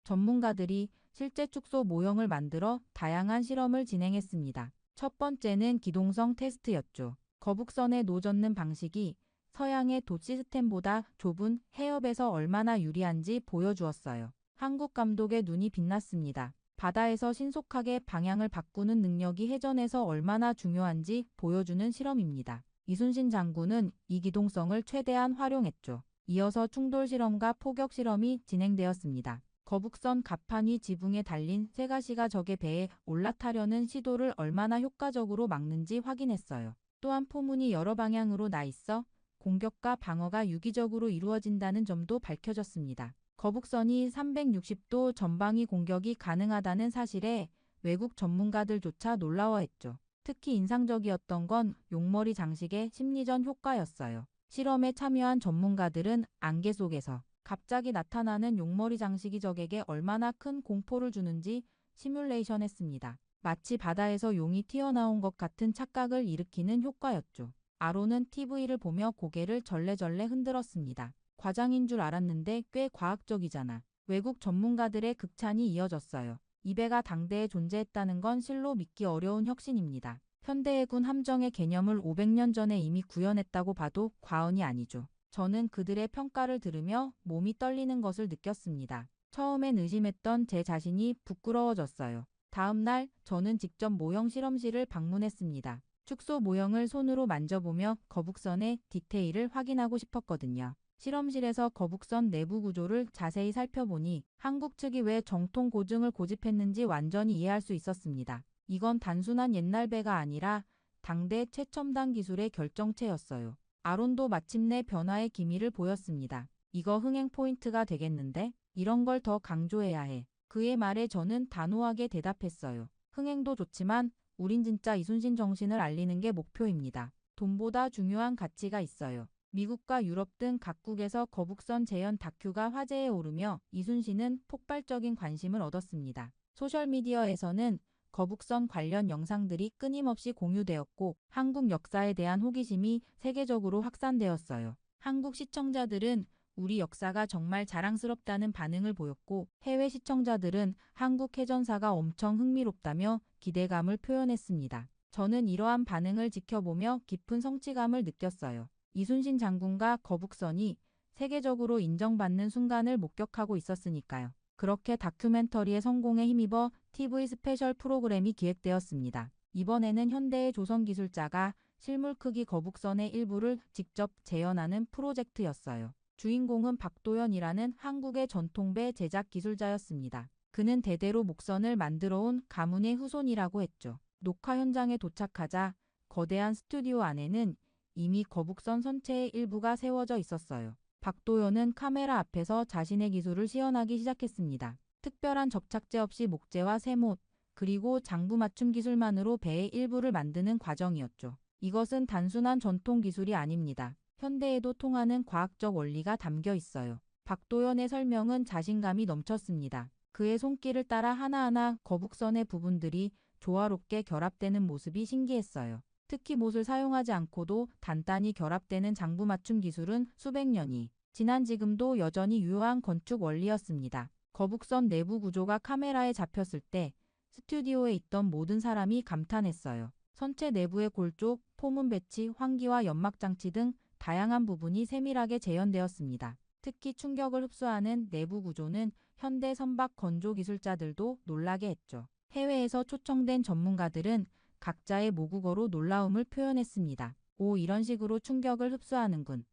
전문가들이 실제 축소 모형을 만들어 다양한 실험을 진행했습니다. 첫 번째는 기동성 테스트였죠. 거북선에 노젓는 방식이 서양의 돛 시스템보다 좁은 해협에서 얼마나 유리한지 보여주었어요. 한국 감독의 눈이 빛났습니다. 바다에서 신속하게 방향을 바꾸는 능력이 해전에서 얼마나 중요한지 보여주는 실험입니다. 이순신 장군은 이 기동성을 최대한 활용했죠. 이어서 충돌 실험과 포격 실험이 진행되었습니다. 거북선 갑판 위 지붕에 달린 세가시가 적의 배에 올라타려는 시도를 얼마나 효과적으로 막는지 확인했어요. 또한 포문이 여러 방향으로 나 있어 공격과 방어가 유기적으로 이루어진다는 점도 밝혀졌습니다. 거북선이 360도 전방위 공격이 가능하다는 사실에 외국 전문가들조차 놀라워했죠. 특히 인상적이었던 건 용머리 장식의 심리전 효과였어요. 실험에 참여한 전문가들은 안개 속에서 갑자기 나타나는 용머리 장식이 적에게 얼마나 큰 공포를 주는지 시뮬레이션했습니다. 마치 바다에서 용이 튀어나온 것 같은 착각을 일으키는 효과였죠. 아론은 TV를 보며 고개를 절레절레 흔들었습니다. 과장인 줄 알았는데 꽤 과학적이잖아. 외국 전문가들의 극찬이 이어졌어요. 이 배가 당대에 존재했다는 건 실로 믿기 어려운 혁신입니다. 현대해군 함정의 개념을 500년 전에 이미 구현했다고 봐도 과언이 아니죠. 저는 그들의 평가를 들으며 몸이 떨리는 것을 느꼈습니다. 처음엔 의심했던 제 자신이 부끄러워졌어요. 다음 날 저는 직접 모형 실험실을 방문했습니다. 축소 모형을 손으로 만져보며 거북선의 디테일을 확인하고 싶었거든요. 실험실에서 거북선 내부 구조를 자세히 살펴보니 한국 측이 왜 정통 고증을 고집했는지 완전히 이해할 수 있었습니다. 이건 단순한 옛날 배가 아니라 당대 최첨단 기술의 결정체였어요. 아론도 마침내 변화의 기미를 보였습니다. 이거 흥행 포인트가 되겠는데? 이런 걸 더 강조해야 해. 그의 말에 저는 단호하게 대답했어요. 흥행도 좋지만 우린 진짜 이순신 정신을 알리는 게 목표입니다. 돈보다 중요한 가치가 있어요. 미국과 유럽 등 각국에서 거북선 재현 다큐가 화제에 오르며 이순신은 폭발적인 관심을 얻었습니다. 소셜미디어에서는 거북선 관련 영상들이 끊임없이 공유되었고 한국 역사에 대한 호기심이 세계적으로 확산되었어요. 한국 시청자들은 우리 역사가 정말 자랑스럽다는 반응을 보였고 해외 시청자들은 한국 해전사가 엄청 흥미롭다며 기대감을 표현했습니다. 저는 이러한 반응을 지켜보며 깊은 성취감을 느꼈어요. 이순신 장군과 거북선이 세계적으로 인정받는 순간을 목격하고 있었으니까요. 그렇게 다큐멘터리의 성공에 힘입어 TV 스페셜 프로그램이 기획되었습니다. 이번에는 현대의 조선 기술자가 실물 크기 거북선의 일부를 직접 재현하는 프로젝트였어요. 주인공은 박도연이라는 한국의 전통배 제작 기술자였습니다. 그는 대대로 목선을 만들어온 가문의 후손이라고 했죠. 녹화 현장에 도착하자 거대한 스튜디오 안에는 이미 거북선 선체의 일부가 세워져 있었어요. 박도연은 카메라 앞에서 자신의 기술을 시연하기 시작했습니다. 특별한 접착제 없이 목재와 쇠못, 그리고 장부 맞춤 기술만으로 배의 일부를 만드는 과정이었죠. 이것은 단순한 전통 기술이 아닙니다. 현대에도 통하는 과학적 원리가 담겨 있어요. 박도연의 설명은 자신감이 넘쳤습니다. 그의 손길을 따라 하나하나 거북선의 부분들이 조화롭게 결합되는 모습이 신기했어요. 특히 못을 사용하지 않고도 단단히 결합되는 장부 맞춤 기술은 수백 년이 지난 지금도 여전히 유효한 건축 원리였습니다. 거북선 내부 구조가 카메라에 잡혔을 때 스튜디오에 있던 모든 사람이 감탄했어요. 선체 내부의 골조, 포문 배치, 환기와 연막 장치 등 다양한 부분이 세밀하게 재현되었습니다. 특히 충격을 흡수하는 내부 구조는 현대 선박 건조 기술자들도 놀라게 했죠. 해외에서 초청된 전문가들은 각자의 모국어로 놀라움을 표현했습니다. 오, 이런 식으로 충격을 흡수하는군.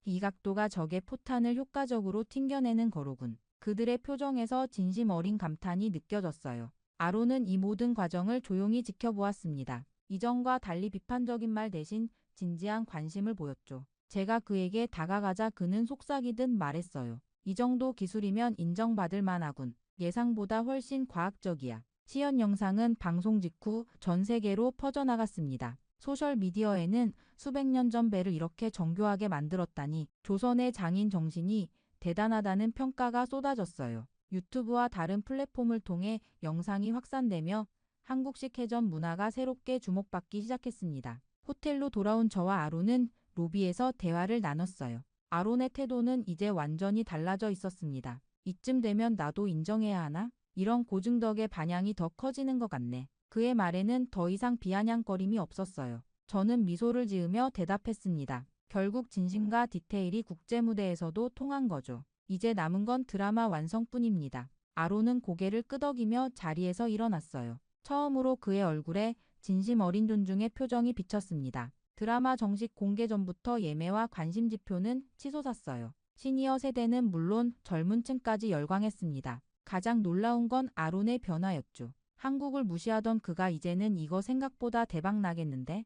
이 각도가 적의 포탄을 효과적으로 튕겨내는 거로군. 그들의 표정에서 진심 어린 감탄이 느껴졌어요. 아론은 이 모든 과정을 조용히 지켜보았습니다. 이전과 달리 비판적인 말 대신 진지한 관심을 보였죠. 제가 그에게 다가가자 그는 속삭이듯 말했어요. 이 정도 기술이면 인정받을 만하군. 예상보다 훨씬 과학적이야. 시연 영상은 방송 직후 전 세계로 퍼져나갔습니다. 소셜미디어에는 수백 년 전 배를 이렇게 정교하게 만들었다니 조선의 장인 정신이 대단하다는 평가가 쏟아졌어요. 유튜브와 다른 플랫폼을 통해 영상이 확산되며 한국식 해전 문화가 새롭게 주목받기 시작했습니다. 호텔로 돌아온 저와 아론은 로비에서 대화를 나눴어요. 아론의 태도는 이제 완전히 달라져 있었습니다. 이쯤 되면 나도 인정해야 하나? 이런 고증덕의 반향이 더 커지는 것 같네. 그의 말에는 더 이상 비아냥거림이 없었어요. 저는 미소를 지으며 대답했습니다. 결국 진심과 디테일이 국제 무대에서도 통한 거죠. 이제 남은 건 드라마 완성뿐입니다. 아론은 고개를 끄덕이며 자리에서 일어났어요. 처음으로 그의 얼굴에 진심 어린 존중의 표정이 비쳤습니다. 드라마 정식 공개 전부터 예매와 관심 지표는 치솟았어요. 시니어 세대는 물론 젊은 층까지 열광했습니다. 가장 놀라운 건 아론의 변화였죠. 한국을 무시하던 그가 이제는 이거 생각보다 대박 나겠는데?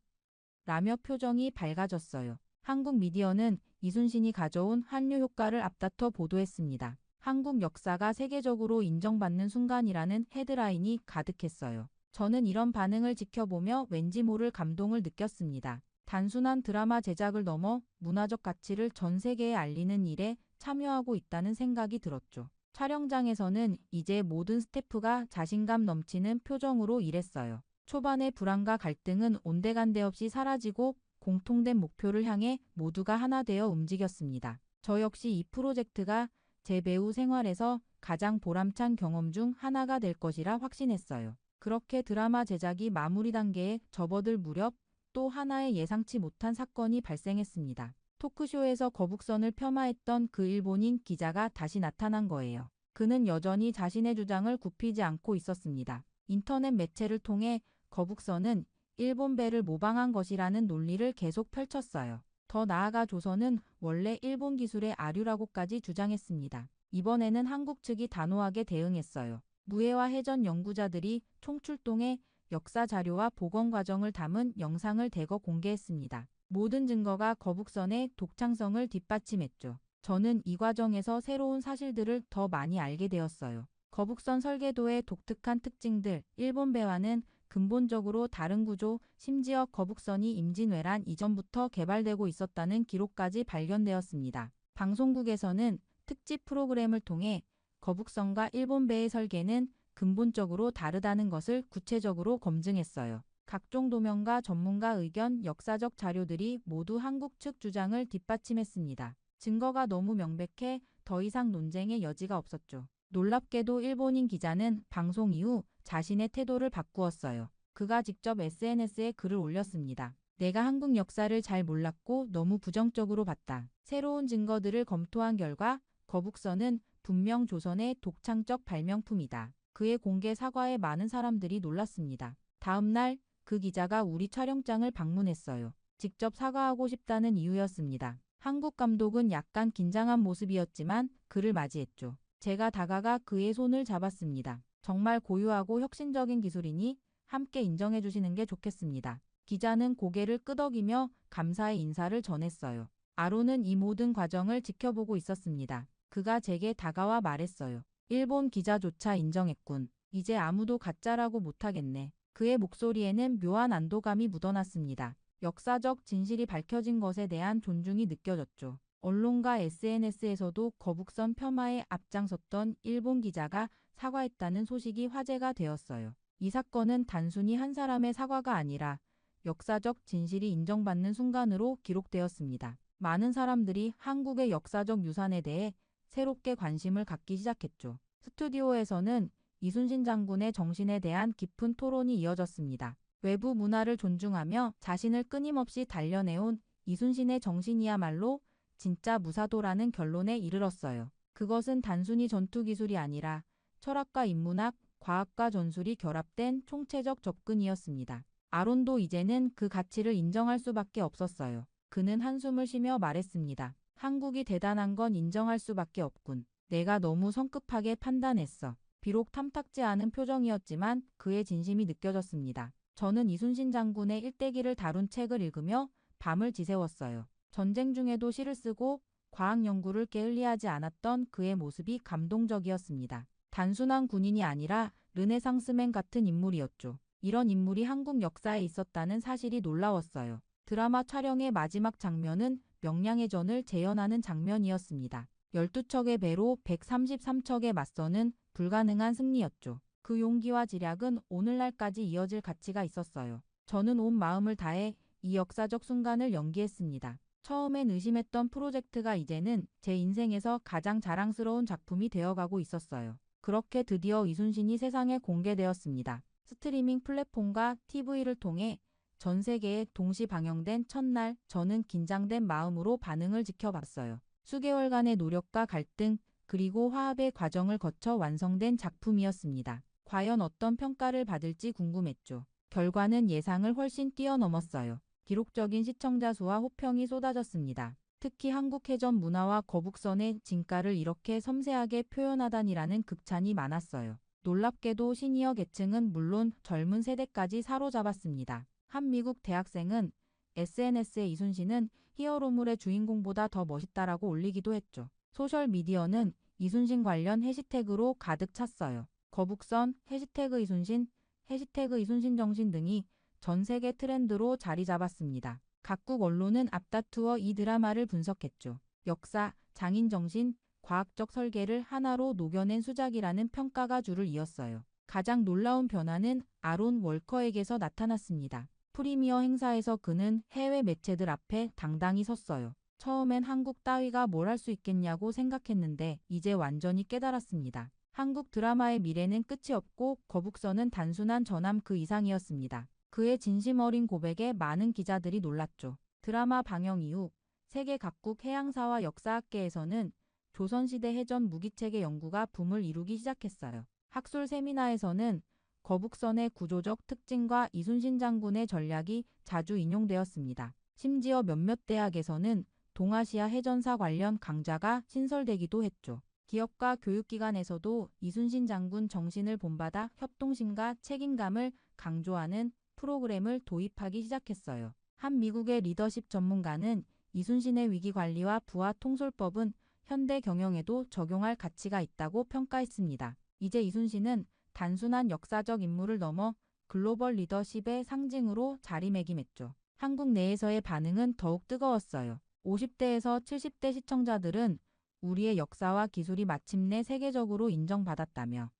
라며 표정이 밝아졌어요. 한국 미디어는 이순신이 가져온 한류 효과를 앞다퉈 보도했습니다. 한국 역사가 세계적으로 인정받는 순간이라는 헤드라인이 가득했어요. 저는 이런 반응을 지켜보며 왠지 모를 감동을 느꼈습니다. 단순한 드라마 제작을 넘어 문화적 가치를 전 세계에 알리는 일에 참여하고 있다는 생각이 들었죠. 촬영장에서는 이제 모든 스태프가 자신감 넘치는 표정으로 일했어요. 초반의 불안과 갈등은 온데간데 없이 사라지고 공통된 목표를 향해 모두가 하나 되어 움직였습니다. 저 역시 이 프로젝트가 제 배우 생활에서 가장 보람찬 경험 중 하나가 될 것이라 확신했어요. 그렇게 드라마 제작이 마무리 단계에 접어들 무렵 또 하나의 예상치 못한 사건이 발생했습니다. 토크쇼에서 거북선을 폄하했던 그 일본인 기자가 다시 나타난 거예요. 그는 여전히 자신의 주장을 굽히지 않고 있었습니다. 인터넷 매체를 통해 거북선은 일본 배를 모방한 것이라는 논리를 계속 펼쳤어요. 더 나아가 조선은 원래 일본 기술의 아류라고까지 주장했습니다. 이번에는 한국 측이 단호하게 대응했어요. 무해와 해전 연구자들이 총출동해 역사 자료와 복원 과정을 담은 영상을 대거 공개했습니다. 모든 증거가 거북선의 독창성을 뒷받침했죠. 저는 이 과정에서 새로운 사실들을 더 많이 알게 되었어요. 거북선 설계도의 독특한 특징들, 일본 배와는 근본적으로 다른 구조, 심지어 거북선이 임진왜란 이전부터 개발되고 있었다는 기록까지 발견되었습니다. 방송국에서는 특집 프로그램을 통해 거북선과 일본 배의 설계는 근본적으로 다르다는 것을 구체적으로 검증했어요. 각종 도면과 전문가 의견, 역사적 자료들이 모두 한국 측 주장을 뒷받침했습니다. 증거가 너무 명백해 더 이상 논쟁의 여지가 없었죠. 놀랍게도 일본인 기자는 방송 이후 자신의 태도를 바꾸었어요. 그가 직접 SNS에 글을 올렸습니다. 내가 한국 역사를 잘 몰랐고 너무 부정적으로 봤다. 새로운 증거들을 검토한 결과 거북선은 분명 조선의 독창적 발명품이다. 그의 공개 사과에 많은 사람들이 놀랐습니다. 다음 날 그 기자가 우리 촬영장을 방문했어요. 직접 사과하고 싶다는 이유였습니다. 한국 감독은 약간 긴장한 모습이었지만 그를 맞이했죠. 제가 다가가 그의 손을 잡았습니다. 정말 고유하고 혁신적인 기술이니 함께 인정해 주시는 게 좋겠습니다. 기자는 고개를 끄덕이며 감사의 인사를 전했어요. 아론은 이 모든 과정을 지켜보고 있었습니다. 그가 제게 다가와 말했어요. 일본 기자조차 인정했군. 이제 아무도 가짜라고 못하겠네. 그의 목소리에는 묘한 안도감이 묻어났습니다. 역사적 진실이 밝혀진 것에 대한 존중이 느껴졌죠. 언론과 SNS에서도 거북선 폄하에 앞장섰던 일본 기자가 사과했다는 소식이 화제가 되었어요. 이 사건은 단순히 한 사람의 사과가 아니라 역사적 진실이 인정받는 순간으로 기록되었습니다. 많은 사람들이 한국의 역사적 유산에 대해 새롭게 관심을 갖기 시작했죠. 스튜디오에서는 이순신 장군의 정신에 대한 깊은 토론이 이어졌습니다. 외부 문화를 존중하며 자신을 끊임없이 단련해온 이순신의 정신이야말로 진짜 무사도라는 결론에 이르렀어요. 그것은 단순히 전투기술이 아니라 철학과 인문학, 과학과 전술이 결합된 총체적 접근이었습니다. 아론도 이제는 그 가치를 인정할 수밖에 없었어요. 그는 한숨을 쉬며 말했습니다. 한국이 대단한 건 인정할 수밖에 없군. 내가 너무 성급하게 판단했어. 비록 탐탁지 않은 표정이었지만 그의 진심이 느껴졌습니다. 저는 이순신 장군의 일대기를 다룬 책을 읽으며 밤을 지새웠어요. 전쟁 중에도 시를 쓰고 과학 연구를 게을리하지 않았던 그의 모습이 감동적이었습니다. 단순한 군인이 아니라 르네상스맨 같은 인물이었죠. 이런 인물이 한국 역사에 있었다는 사실이 놀라웠어요. 드라마 촬영의 마지막 장면은 명량해전을 재현하는 장면이었습니다. 12척의 배로 133척에 맞서는 불가능한 승리였죠. 그 용기와 지략은 오늘날까지 이어질 가치가 있었어요. 저는 온 마음을 다해 이 역사적 순간을 연기했습니다. 처음엔 의심했던 프로젝트가 이제는 제 인생에서 가장 자랑스러운 작품이 되어가고 있었어요. 그렇게 드디어 이순신이 세상에 공개되었습니다. 스트리밍 플랫폼과 TV를 통해 전 세계에 동시 방영된 첫날 저는 긴장된 마음으로 반응을 지켜봤어요. 수개월간의 노력과 갈등 그리고 화합의 과정을 거쳐 완성된 작품이었습니다. 과연 어떤 평가를 받을지 궁금했죠. 결과는 예상을 훨씬 뛰어넘었어요. 기록적인 시청자 수와 호평이 쏟아졌습니다. 특히 한국 해전 문화와 거북선의 진가를 이렇게 섬세하게 표현하다니라는 극찬이 많았어요. 놀랍게도 시니어 계층은 물론 젊은 세대까지 사로잡았습니다. 한 미국 대학생은 SNS에 이순신은 히어로물의 주인공보다 더 멋있다라고 올리기도 했죠. 소셜미디어는 이순신 관련 해시태그로 가득 찼어요. 거북선, 해시태그 이순신, 해시태그 이순신 정신 등이 전 세계 트렌드로 자리 잡았습니다. 각국 언론은 앞다투어 이 드라마를 분석했죠. 역사, 장인 정신, 과학적 설계를 하나로 녹여낸 수작이라는 평가가 줄을 이었어요. 가장 놀라운 변화는 아론 월커에게서 나타났습니다. 프리미어 행사에서 그는 해외 매체들 앞에 당당히 섰어요. 처음엔 한국 따위가 뭘 할 수 있겠냐고 생각했는데 이제 완전히 깨달았습니다. 한국 드라마의 미래는 끝이 없고 거북선은 단순한 전함 그 이상이었습니다. 그의 진심 어린 고백에 많은 기자들이 놀랐죠. 드라마 방영 이후 세계 각국 해양사와 역사학계에서는 조선시대 해전 무기체계 연구가 붐을 이루기 시작했어요. 학술 세미나에서는 거북선의 구조적 특징과 이순신 장군의 전략이 자주 인용되었습니다. 심지어 몇몇 대학에서는 동아시아 해전사 관련 강좌가 신설되기도 했죠. 기업과 교육기관에서도 이순신 장군 정신을 본받아 협동심과 책임감을 강조하는 프로그램을 도입하기 시작했어요. 한 미국의 리더십 전문가는 이순신의 위기관리와 부하 통솔법은 현대 경영에도 적용할 가치가 있다고 평가했습니다. 이제 이순신은 단순한 역사적 인물을 넘어 글로벌 리더십의 상징으로 자리매김했죠. 한국 내에서의 반응은 더욱 뜨거웠어요. 50대에서 70대 시청자들은 우리의 역사와 기술이 마침내 세계적으로 인정받았다며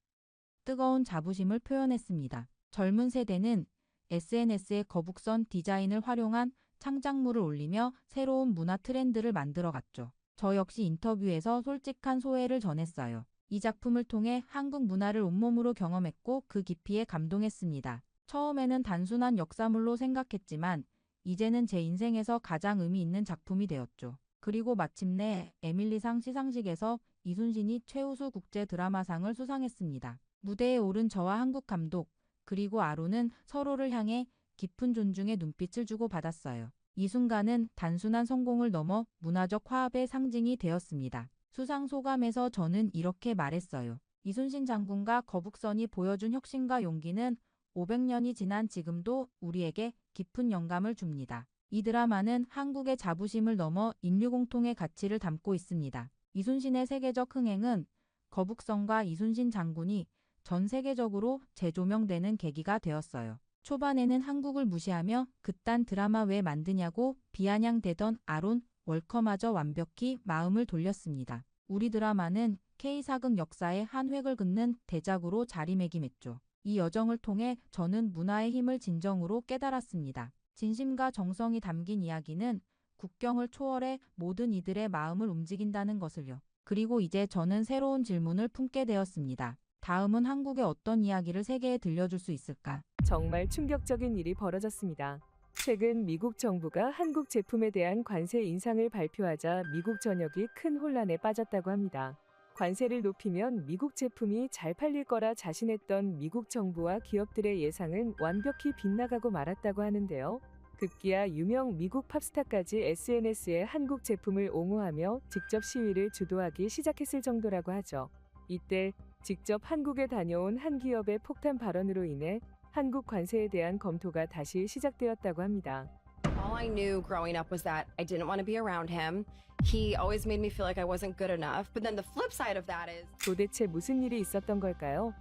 뜨거운 자부심을 표현했습니다. 젊은 세대는 SNS에 거북선 디자인을 활용한 창작물을 올리며 새로운 문화 트렌드를 만들어갔죠. 저 역시 인터뷰에서 솔직한 소회를 전했어요. 이 작품을 통해 한국 문화를 온몸으로 경험했고 그 깊이에 감동했습니다. 처음에는 단순한 역사물로 생각했지만 이제는 제 인생에서 가장 의미 있는 작품이 되었죠. 그리고 마침내 에밀리상 시상식에서 이순신이 최우수 국제 드라마상을 수상했습니다. 무대에 오른 저와 한국 감독 그리고 아론은 서로를 향해 깊은 존중의 눈빛을 주고받았어요. 이 순간은 단순한 성공을 넘어 문화적 화합의 상징이 되었습니다. 수상 소감에서 저는 이렇게 말했어요. 이순신 장군과 거북선이 보여준 혁신과 용기는 500년이 지난 지금도 우리에게 깊은 영감을 줍니다. 이 드라마는 한국의 자부심을 넘어 인류 공통의 가치를 담고 있습니다. 이순신의 세계적 흥행은 거북선과 이순신 장군이 전 세계적으로 재조명되는 계기가 되었어요. 초반에는 한국을 무시하며 그딴 드라마 왜 만드냐고 비아냥대던 아론 월커마저 완벽히 마음을 돌렸습니다. 우리 드라마는 K사극 역사의 한 획을 긋는 대작으로 자리매김했죠. 이 여정을 통해 저는 문화의 힘을 진정으로 깨달았습니다. 진심과 정성이 담긴 이야기는 국경을 초월해 모든 이들의 마음을 움직인다는 것을요. 그리고 이제 저는 새로운 질문을 품게 되었습니다. 다음은 한국의 어떤 이야기를 세계에 들려줄 수 있을까? 정말 충격적인 일이 벌어졌습니다. 최근 미국 정부가 한국 제품에 대한 관세 인상을 발표하자 미국 전역이 큰 혼란에 빠졌다고 합니다. 관세를 높이면 미국 제품이 잘 팔릴 거라 자신했던 미국 정부와 기업들의 예상은 완벽히 빗나가고 말았다고 하는데요. 급기야 유명 미국 팝스타까지 SNS에 한국 제품을 옹호하며 직접 시위를 주도하기 시작했을 정도라고 하죠. 이때 직접 한국에 다녀온 한 기업의 폭탄 발언으로 인해 한국 관세에 대한 검토가 다시 시작되었다고 합니다. All I knew growing up was that I didn't want to be around him. He always made me feel like I wasn't good enough. But then the flip side of that is 도대체 무슨 일이 있었던 걸까요?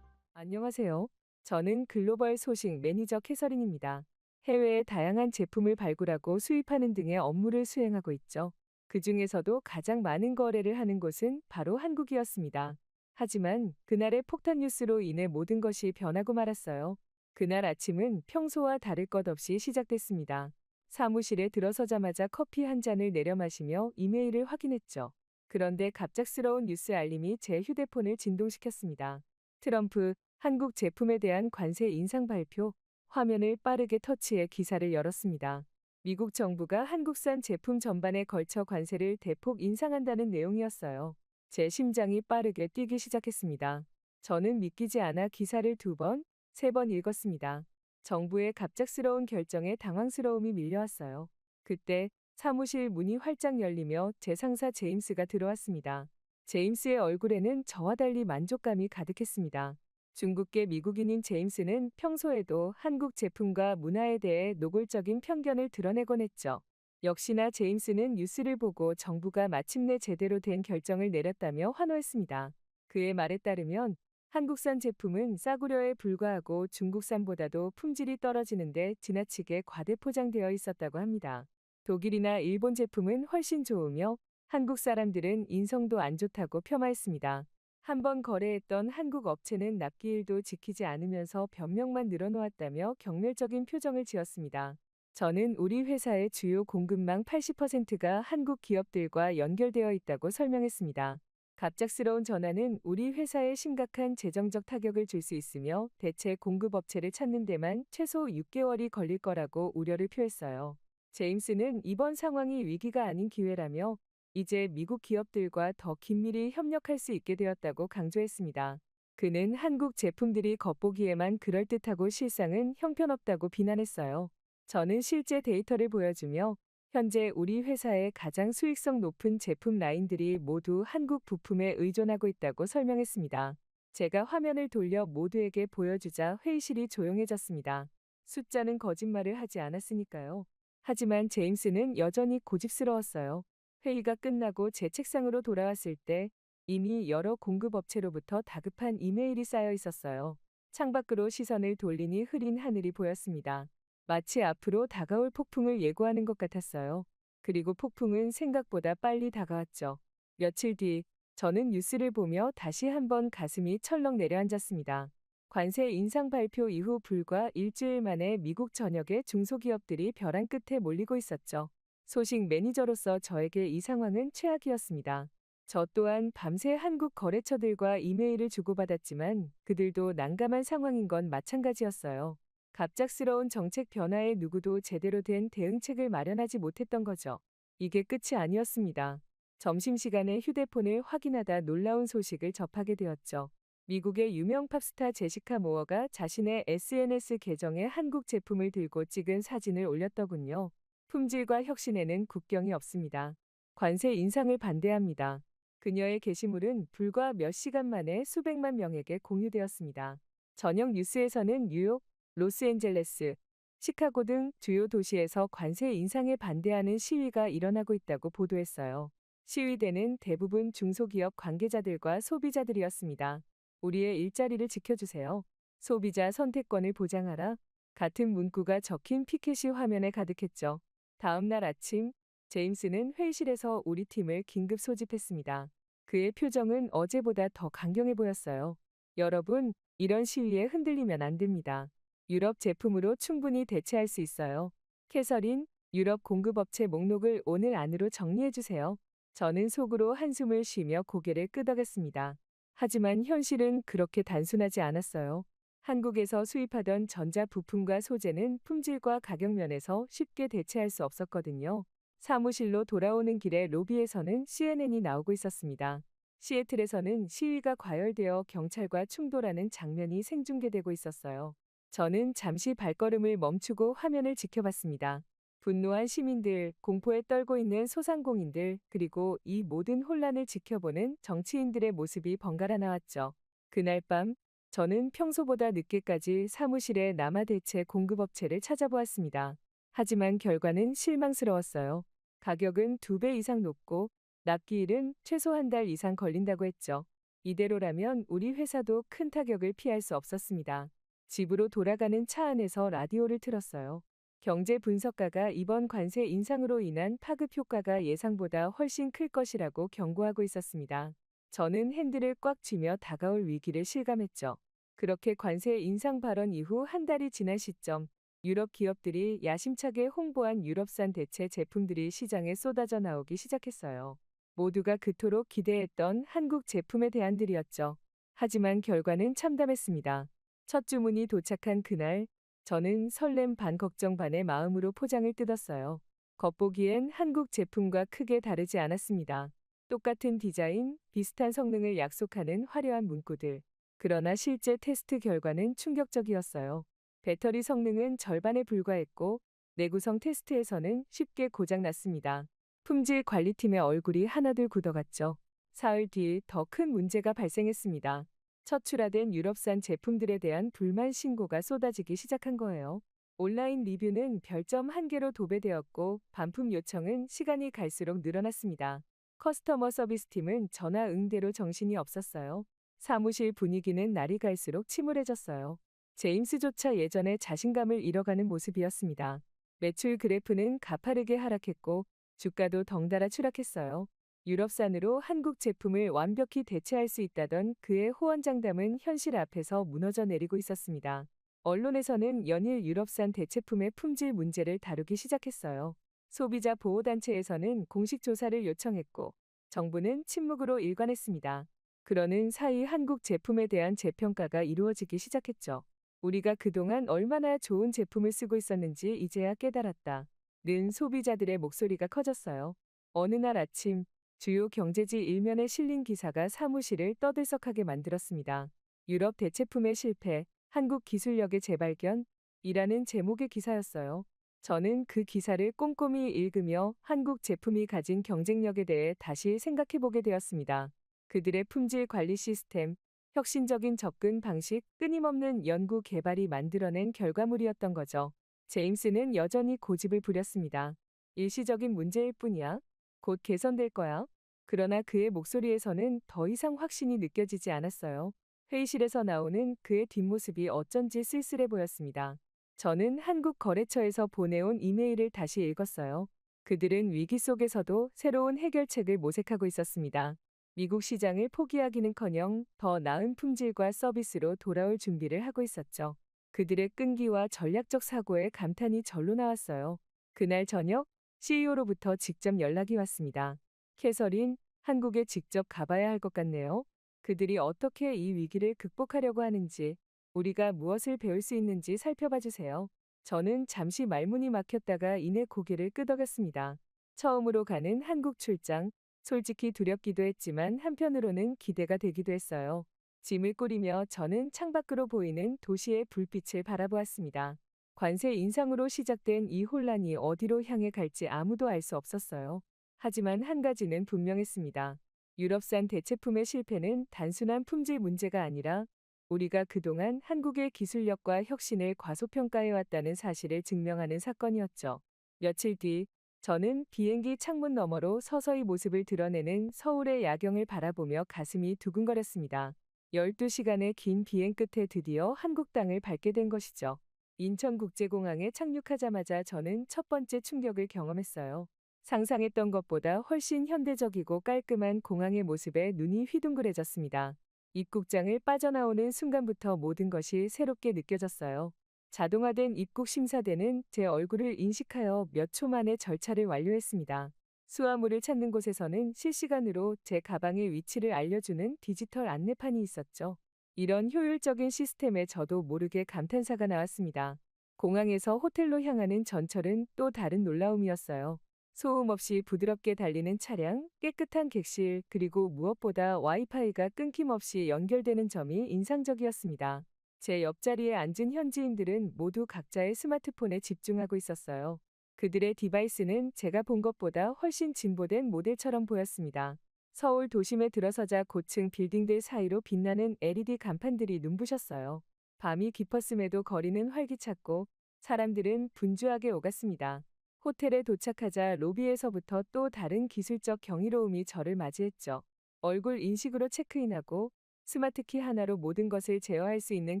안녕하세요. 저는 글로벌 소식 매니저 캐서린입니다. 해외에 다양한 제품을 발굴하고 수입하는 등의 업무를 수행하고 있죠. 그 중에서도 가장 많은 거래를 하는 곳은 바로 한국이었습니다. 하지만 그날의 폭탄 뉴스로 인해 모든 것이 변하고 말았어요. 그날 아침은 평소와 다를 것 없이 시작됐습니다. 사무실에 들어서자마자 커피 한 잔을 내려 마시며 이메일을 확인했죠. 그런데 갑작스러운 뉴스 알림이 제 휴대폰을 진동시켰습니다. 트럼프, 한국 제품에 대한 관세 인상 발표. 화면을 빠르게 터치해 기사를 열었습니다. 미국 정부가 한국산 제품 전반에 걸쳐 관세를 대폭 인상한다는 내용이었어요. 제 심장이 빠르게 뛰기 시작했습니다. 저는 믿기지 않아 기사를 2번, 3번 읽었습니다. 정부의 갑작스러운 결정에 당황스러움이 밀려왔어요. 그때 사무실 문이 활짝 열리며 제 상사 제임스가 들어왔습니다. 제임스의 얼굴에는 저와 달리 만족감이 가득했습니다. 중국계 미국인인 제임스는 평소에도 한국 제품과 문화에 대해 노골적인 편견을 드러내곤 했죠. 역시나 제임스는 뉴스를 보고 정부가 마침내 제대로 된 결정을 내렸다며 환호했습니다. 그의 말에 따르면 한국산 제품은 싸구려에 불과하고 중국산보다도 품질이 떨어지는데 지나치게 과대포장되어 있었다고 합니다. 독일이나 일본 제품은 훨씬 좋으며 한국 사람들은 인성도 안 좋다고 폄하했습니다. 한번 거래했던 한국 업체는 납기일도 지키지 않으면서 변명만 늘어놓았다며 경멸적인 표정을 지었습니다. 저는 우리 회사의 주요 공급망 80%가 한국 기업들과 연결되어 있다고 설명했습니다. 갑작스러운 전환은 우리 회사에 심각한 재정적 타격을 줄 수 있으며 대체 공급업체를 찾는 데만 최소 6개월이 걸릴 거라고 우려를 표했어요. 제임스는 이번 상황이 위기가 아닌 기회라며 이제 미국 기업들과 더 긴밀히 협력할 수 있게 되었다고 강조했습니다. 그는 한국 제품들이 겉보기에만 그럴듯하고 실상은 형편없다고 비난했어요. 저는 실제 데이터를 보여주며 현재 우리 회사의 가장 수익성 높은 제품 라인들이 모두 한국 부품에 의존하고 있다고 설명했습니다. 제가 화면을 돌려 모두에게 보여주자 회의실이 조용해졌습니다. 숫자는 거짓말을 하지 않았으니까요. 하지만 제임스는 여전히 고집스러웠어요. 회의가 끝나고 제 책상으로 돌아왔을 때 이미 여러 공급업체로부터 다급한 이메일이 쌓여 있었어요. 창밖으로 시선을 돌리니 흐린 하늘이 보였습니다. 마치 앞으로 다가올 폭풍을 예고하는 것 같았어요. 그리고 폭풍은 생각보다 빨리 다가왔죠. 며칠 뒤 저는 뉴스를 보며 다시 한번 가슴이 철렁 내려앉았습니다. 관세 인상 발표 이후 불과 일주일 만에 미국 전역의 중소기업들이 벼랑 끝에 몰리고 있었죠. 소식 매니저로서 저에게 이 상황은 최악이었습니다. 저 또한 밤새 한국 거래처들과 이메일을 주고받았지만 그들도 난감한 상황인 건 마찬가지였어요. 갑작스러운 정책 변화에 누구도 제대로 된 대응책을 마련하지 못했던 거죠. 이게 끝이 아니었습니다. 점심시간에 휴대폰을 확인하다 놀라운 소식을 접하게 되었죠. 미국의 유명 팝스타 제시카 모어가 자신의 SNS 계정에 한국 제품을 들고 찍은 사진을 올렸더군요. 품질과 혁신에는 국경이 없습니다. 관세 인상을 반대합니다. 그녀의 게시물은 불과 몇 시간 만에 수백만 명에게 공유되었습니다. 저녁 뉴스에서는 뉴욕, 로스앤젤레스, 시카고 등 주요 도시에서 관세 인상에 반대하는 시위가 일어나고 있다고 보도했어요. 시위대는 대부분 중소기업 관계자들과 소비자들이었습니다. 우리의 일자리를 지켜주세요. 소비자 선택권을 보장하라. 같은 문구가 적힌 피켓이 화면에 가득했죠. 다음 날 아침, 제임스는 회의실에서 우리 팀을 긴급 소집했습니다. 그의 표정은 어제보다 더 강경해 보였어요. 여러분, 이런 시위에 흔들리면 안 됩니다. 유럽 제품으로 충분히 대체할 수 있어요. 캐서린, 유럽 공급업체 목록을 오늘 안으로 정리해주세요. 저는 속으로 한숨을 쉬며 고개를 끄덕였습니다. 하지만 현실은 그렇게 단순하지 않았어요. 한국에서 수입하던 전자 부품과 소재는 품질과 가격 면에서 쉽게 대체할 수 없었거든요. 사무실로 돌아오는 길에 로비에서는 CNN이 나오고 있었습니다. 시애틀에서는 시위가 과열되어 경찰과 충돌하는 장면이 생중계되고 있었어요. 저는 잠시 발걸음을 멈추고 화면을 지켜봤습니다. 분노한 시민들, 공포에 떨고 있는 소상공인들, 그리고 이 모든 혼란을 지켜보는 정치인들의 모습이 번갈아 나왔죠. 그날 밤, 저는 평소보다 늦게까지 사무실에 남아 대체 공급업체를 찾아보았습니다. 하지만 결과는 실망스러웠어요. 가격은 2배 이상 높고 납기일은 최소 한 달 이상 걸린다고 했죠. 이대로라면 우리 회사도 큰 타격을 피할 수 없었습니다. 집으로 돌아가는 차 안에서 라디오를 틀었어요. 경제 분석가가 이번 관세 인상으로 인한 파급 효과가 예상보다 훨씬 클 것이라고 경고하고 있었습니다. 저는 핸들을 꽉 쥐며 다가올 위기를 실감했죠. 그렇게 관세 인상 발언 이후 한 달이 지난 시점, 유럽 기업들이 야심차게 홍보한 유럽산 대체 제품들이 시장에 쏟아져 나오기 시작했어요. 모두가 그토록 기대했던 한국 제품의 대안들이었죠. 하지만 결과는 참담했습니다. 첫 주문이 도착한 그날, 저는 설렘 반 걱정 반의 마음으로 포장을 뜯었어요. 겉보기엔 한국 제품과 크게 다르지 않았습니다. 똑같은 디자인, 비슷한 성능을 약속하는 화려한 문구들. 그러나 실제 테스트 결과는 충격적이었어요. 배터리 성능은 절반에 불과했고 내구성 테스트에서는 쉽게 고장났습니다. 품질 관리팀의 얼굴이 하나둘 굳어갔죠. 사흘 뒤 더 큰 문제가 발생했습니다. 첫 출하된 유럽산 제품들에 대한 불만 신고가 쏟아지기 시작한 거예요. 온라인 리뷰는 별점 1개로 도배되었고 반품 요청은 시간이 갈수록 늘어났습니다. 커스터머 서비스팀은 전화 응대로 정신이 없었어요. 사무실 분위기는 날이 갈수록 침울해졌어요. 제임스조차 예전의 자신감을 잃어가는 모습이었습니다. 매출 그래프는 가파르게 하락했고 주가도 덩달아 추락했어요. 유럽산으로 한국 제품을 완벽히 대체할 수 있다던 그의 호언장담은 현실 앞에서 무너져 내리고 있었습니다. 언론에서는 연일 유럽산 대체품의 품질 문제를 다루기 시작했어요. 소비자 보호단체에서는 공식 조사를 요청했고 정부는 침묵으로 일관했습니다. 그러는 사이 한국 제품에 대한 재평가가 이루어지기 시작했죠. 우리가 그동안 얼마나 좋은 제품을 쓰고 있었는지 이제야 깨달았다. 는 소비자들의 목소리가 커졌어요. 어느 날 아침 주요 경제지 일면에 실린 기사가 사무실을 떠들썩하게 만들었습니다. 유럽 대체품의 실패, 한국 기술력의 재발견 이라는 제목의 기사였어요. 저는 그 기사를 꼼꼼히 읽으며 한국 제품이 가진 경쟁력에 대해 다시 생각해보게 되었습니다. 그들의 품질 관리 시스템, 혁신적인 접근 방식, 끊임없는 연구 개발이 만들어낸 결과물이었던 거죠. 제임스는 여전히 고집을 부렸습니다. 일시적인 문제일 뿐이야. 곧 개선될 거야. 그러나 그의 목소리에서는 더 이상 확신이 느껴지지 않았어요. 회의실에서 나오는 그의 뒷모습이 어쩐지 쓸쓸해 보였습니다. 저는 한국 거래처에서 보내온 이메일을 다시 읽었어요. 그들은 위기 속에서도 새로운 해결책을 모색하고 있었습니다. 미국 시장을 포기하기는커녕 더 나은 품질과 서비스로 돌아올 준비를 하고 있었죠. 그들의 끈기와 전략적 사고에 감탄이 절로 나왔어요. 그날 저녁 CEO로부터 직접 연락이 왔습니다. 캐서린, 한국에 직접 가봐야 할 것 같네요. 그들이 어떻게 이 위기를 극복하려고 하는지, 우리가 무엇을 배울 수 있는지 살펴봐 주세요. 저는 잠시 말문이 막혔다가 이내 고개를 끄덕였습니다. 처음으로 가는 한국 출장, 솔직히 두렵기도 했지만 한편으로는 기대가 되기도 했어요. 짐을 꾸리며 저는 창밖으로 보이는 도시의 불빛을 바라보았습니다. 관세 인상으로 시작된 이 혼란이 어디로 향해 갈지 아무도 알 수 없었어요. 하지만 한 가지는 분명했습니다. 유럽산 대체품의 실패는 단순한 품질 문제가 아니라 우리가 그동안 한국의 기술력과 혁신을 과소평가해왔다는 사실을 증명하는 사건이었죠. 며칠 뒤 저는 비행기 창문 너머로 서서히 모습을 드러내는 서울의 야경을 바라보며 가슴이 두근거렸습니다. 12시간의 긴 비행 끝에 드디어 한국 땅을 밟게 된 것이죠. 인천국제공항에 착륙하자마자 저는 첫 번째 충격을 경험했어요. 상상했던 것보다 훨씬 현대적이고 깔끔한 공항의 모습에 눈이 휘둥그레졌습니다. 입국장을 빠져나오는 순간부터 모든 것이 새롭게 느껴졌어요. 자동화된 입국 심사대는 제 얼굴을 인식하여 몇 초 만에 절차를 완료했습니다. 수화물을 찾는 곳에서는 실시간으로 제 가방의 위치를 알려주는 디지털 안내판이 있었죠. 이런 효율적인 시스템에 저도 모르게 감탄사가 나왔습니다. 공항에서 호텔로 향하는 전철은 또 다른 놀라움이었어요. 소음 없이 부드럽게 달리는 차량, 깨끗한 객실, 그리고 무엇보다 와이파이가 끊김없이 연결되는 점이 인상적이었습니다. 제 옆자리에 앉은 현지인들은 모두 각자의 스마트폰에 집중하고 있었어요. 그들의 디바이스는 제가 본 것보다 훨씬 진보된 모델처럼 보였습니다. 서울 도심에 들어서자 고층 빌딩들 사이로 빛나는 LED 간판들이 눈부셨어요. 밤이 깊었음에도 거리는 활기찼고 사람들은 분주하게 오갔습니다. 호텔에 도착하자 로비에서부터 또 다른 기술적 경이로움이 저를 맞이했죠. 얼굴 인식으로 체크인하고 스마트키 하나로 모든 것을 제어할 수 있는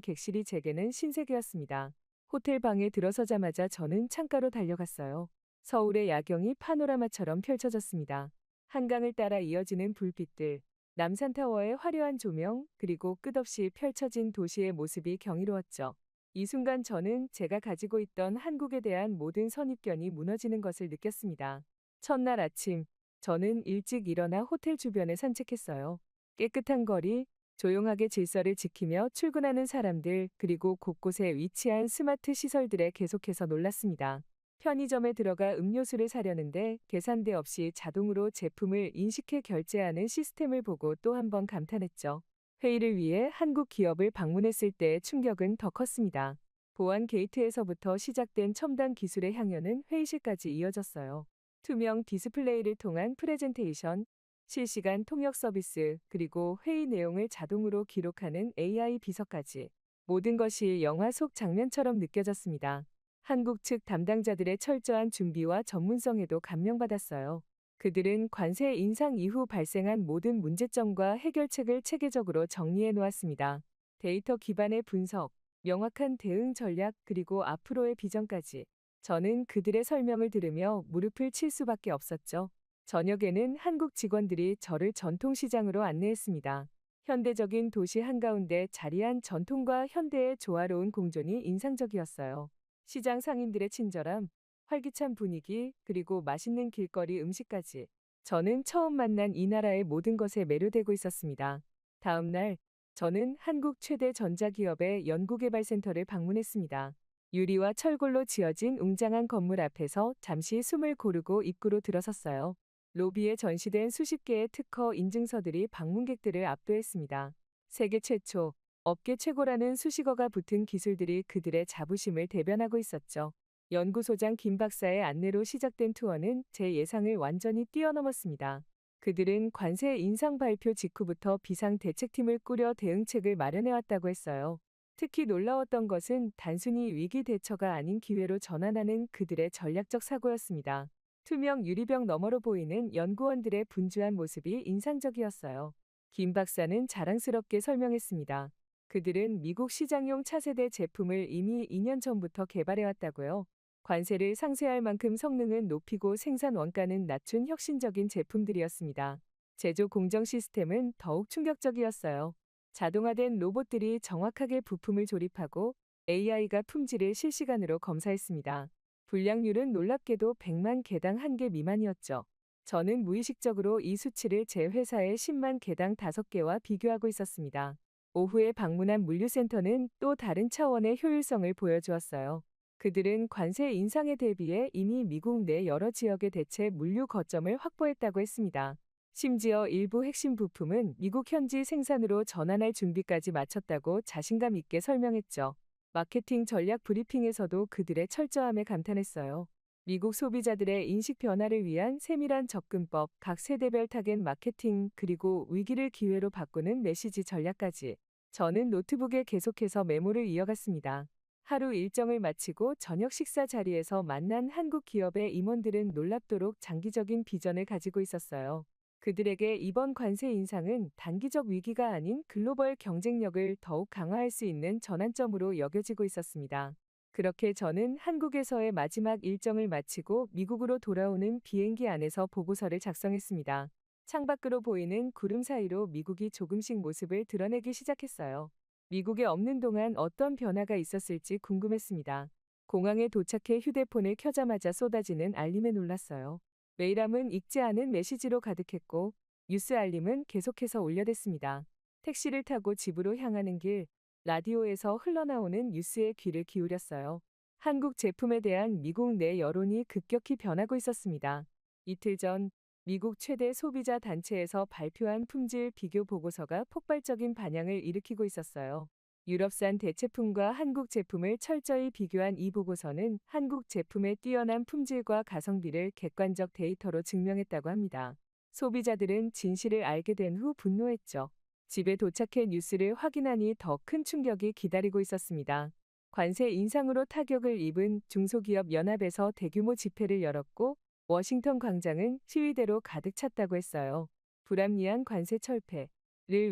객실이 제게는 신세계였습니다. 호텔 방에 들어서자마자 저는 창가로 달려갔어요. 서울의 야경이 파노라마처럼 펼쳐졌습니다. 한강을 따라 이어지는 불빛들, 남산타워의 화려한 조명, 그리고 끝없이 펼쳐진 도시의 모습이 경이로웠죠. 이 순간 저는 제가 가지고 있던 한국에 대한 모든 선입견이 무너지는 것을 느꼈습니다. 첫날 아침, 저는 일찍 일어나 호텔 주변에 산책했어요. 깨끗한 거리, 조용하게 질서를 지키며 출근하는 사람들, 그리고 곳곳에 위치한 스마트 시설들에 계속해서 놀랐습니다. 편의점에 들어가 음료수를 사려는데 계산대 없이 자동으로 제품을 인식해 결제하는 시스템을 보고 또 한 번 감탄했죠. 회의를 위해 한국 기업을 방문했을 때의 충격은 더 컸습니다. 보안 게이트에서부터 시작된 첨단 기술의 향연은 회의실까지 이어졌어요. 투명 디스플레이를 통한 프레젠테이션, 실시간 통역 서비스, 그리고 회의 내용을 자동으로 기록하는 AI 비서까지 모든 것이 영화 속 장면처럼 느껴졌습니다. 한국 측 담당자들의 철저한 준비와 전문성에도 감명받았어요. 그들은 관세 인상 이후 발생한 모든 문제점과 해결책을 체계적으로 정리해 놓았습니다. 데이터 기반의 분석, 명확한 대응 전략, 그리고 앞으로의 비전까지. 저는 그들의 설명을 들으며 무릎을 칠 수밖에 없었죠. 저녁에는 한국 직원들이 저를 전통시장으로 안내했습니다. 현대적인 도시 한가운데 자리한 전통과 현대의 조화로운 공존이 인상적이었어요. 시장 상인들의 친절함, 활기찬 분위기, 그리고 맛있는 길거리 음식까지. 저는 처음 만난 이 나라의 모든 것에 매료되고 있었습니다. 다음 날, 저는 한국 최대 전자기업의 연구개발센터를 방문했습니다. 유리와 철골로 지어진 웅장한 건물 앞에서 잠시 숨을 고르고 입구로 들어섰어요. 로비에 전시된 수십 개의 특허 인증서들이 방문객들을 압도했습니다. 세계 최초, 업계 최고라는 수식어가 붙은 기술들이 그들의 자부심을 대변하고 있었죠. 연구소장 김 박사의 안내로 시작된 투어는 제 예상을 완전히 뛰어넘었습니다. 그들은 관세 인상 발표 직후부터 비상대책팀을 꾸려 대응책을 마련해왔다고 했어요. 특히 놀라웠던 것은 단순히 위기 대처가 아닌 기회로 전환하는 그들의 전략적 사고였습니다. 투명 유리병 너머로 보이는 연구원들의 분주한 모습이 인상적이었어요. 김 박사는 자랑스럽게 설명했습니다. 그들은 미국 시장용 차세대 제품을 이미 2년 전부터 개발해왔다고요. 관세를 상쇄할 만큼 성능은 높이고 생산 원가는 낮춘 혁신적인 제품들이었습니다. 제조 공정 시스템은 더욱 충격적이었어요. 자동화된 로봇들이 정확하게 부품을 조립하고 AI가 품질을 실시간으로 검사했습니다. 불량률은 놀랍게도 100만 개당 1개 미만이었죠. 저는 무의식적으로 이 수치를 제 회사의 10만 개당 5개와 비교하고 있었습니다. 오후에 방문한 물류센터는 또 다른 차원의 효율성을 보여주었어요. 그들은 관세 인상에 대비해 이미 미국 내 여러 지역의 대체 물류 거점을 확보했다고 했습니다. 심지어 일부 핵심 부품은 미국 현지 생산으로 전환할 준비까지 마쳤다고 자신감 있게 설명했죠. 마케팅 전략 브리핑에서도 그들의 철저함에 감탄했어요. 미국 소비자들의 인식 변화를 위한 세밀한 접근법, 각 세대별 타겟 마케팅, 그리고 위기를 기회로 바꾸는 메시지 전략까지. 저는 노트북에 계속해서 메모를 이어갔습니다. 하루 일정을 마치고 저녁 식사 자리에서 만난 한국 기업의 임원들은 놀랍도록 장기적인 비전을 가지고 있었어요. 그들에게 이번 관세 인상은 단기적 위기가 아닌 글로벌 경쟁력을 더욱 강화할 수 있는 전환점으로 여겨지고 있었습니다. 그렇게 저는 한국에서의 마지막 일정을 마치고 미국으로 돌아오는 비행기 안에서 보고서를 작성했습니다. 창밖으로 보이는 구름 사이로 미국이 조금씩 모습을 드러내기 시작했어요. 미국에 없는 동안 어떤 변화가 있었을지 궁금했습니다. 공항에 도착해 휴대폰을 켜자마자 쏟아지는 알림에 놀랐어요. 메일함은 읽지 않은 메시지로 가득했고 뉴스 알림은 계속해서 울려댔습니다. 택시를 타고 집으로 향하는 길, 라디오에서 흘러나오는 뉴스에 귀를 기울였어요. 한국 제품에 대한 미국 내 여론이 급격히 변하고 있었습니다. 이틀 전 미국 최대 소비자 단체에서 발표한 품질 비교 보고서가 폭발적인 반향을 일으키고 있었어요. 유럽산 대체품과 한국 제품을 철저히 비교한 이 보고서는 한국 제품의 뛰어난 품질과 가성비를 객관적 데이터로 증명했다고 합니다. 소비자들은 진실을 알게 된 후 분노했죠. 집에 도착해 뉴스를 확인하니 더 큰 충격이 기다리고 있었습니다. 관세 인상으로 타격을 입은 중소기업 연합에서 대규모 집회를 열었고 워싱턴 광장은 시위대로 가득 찼다고 했어요. 불합리한 관세 철폐를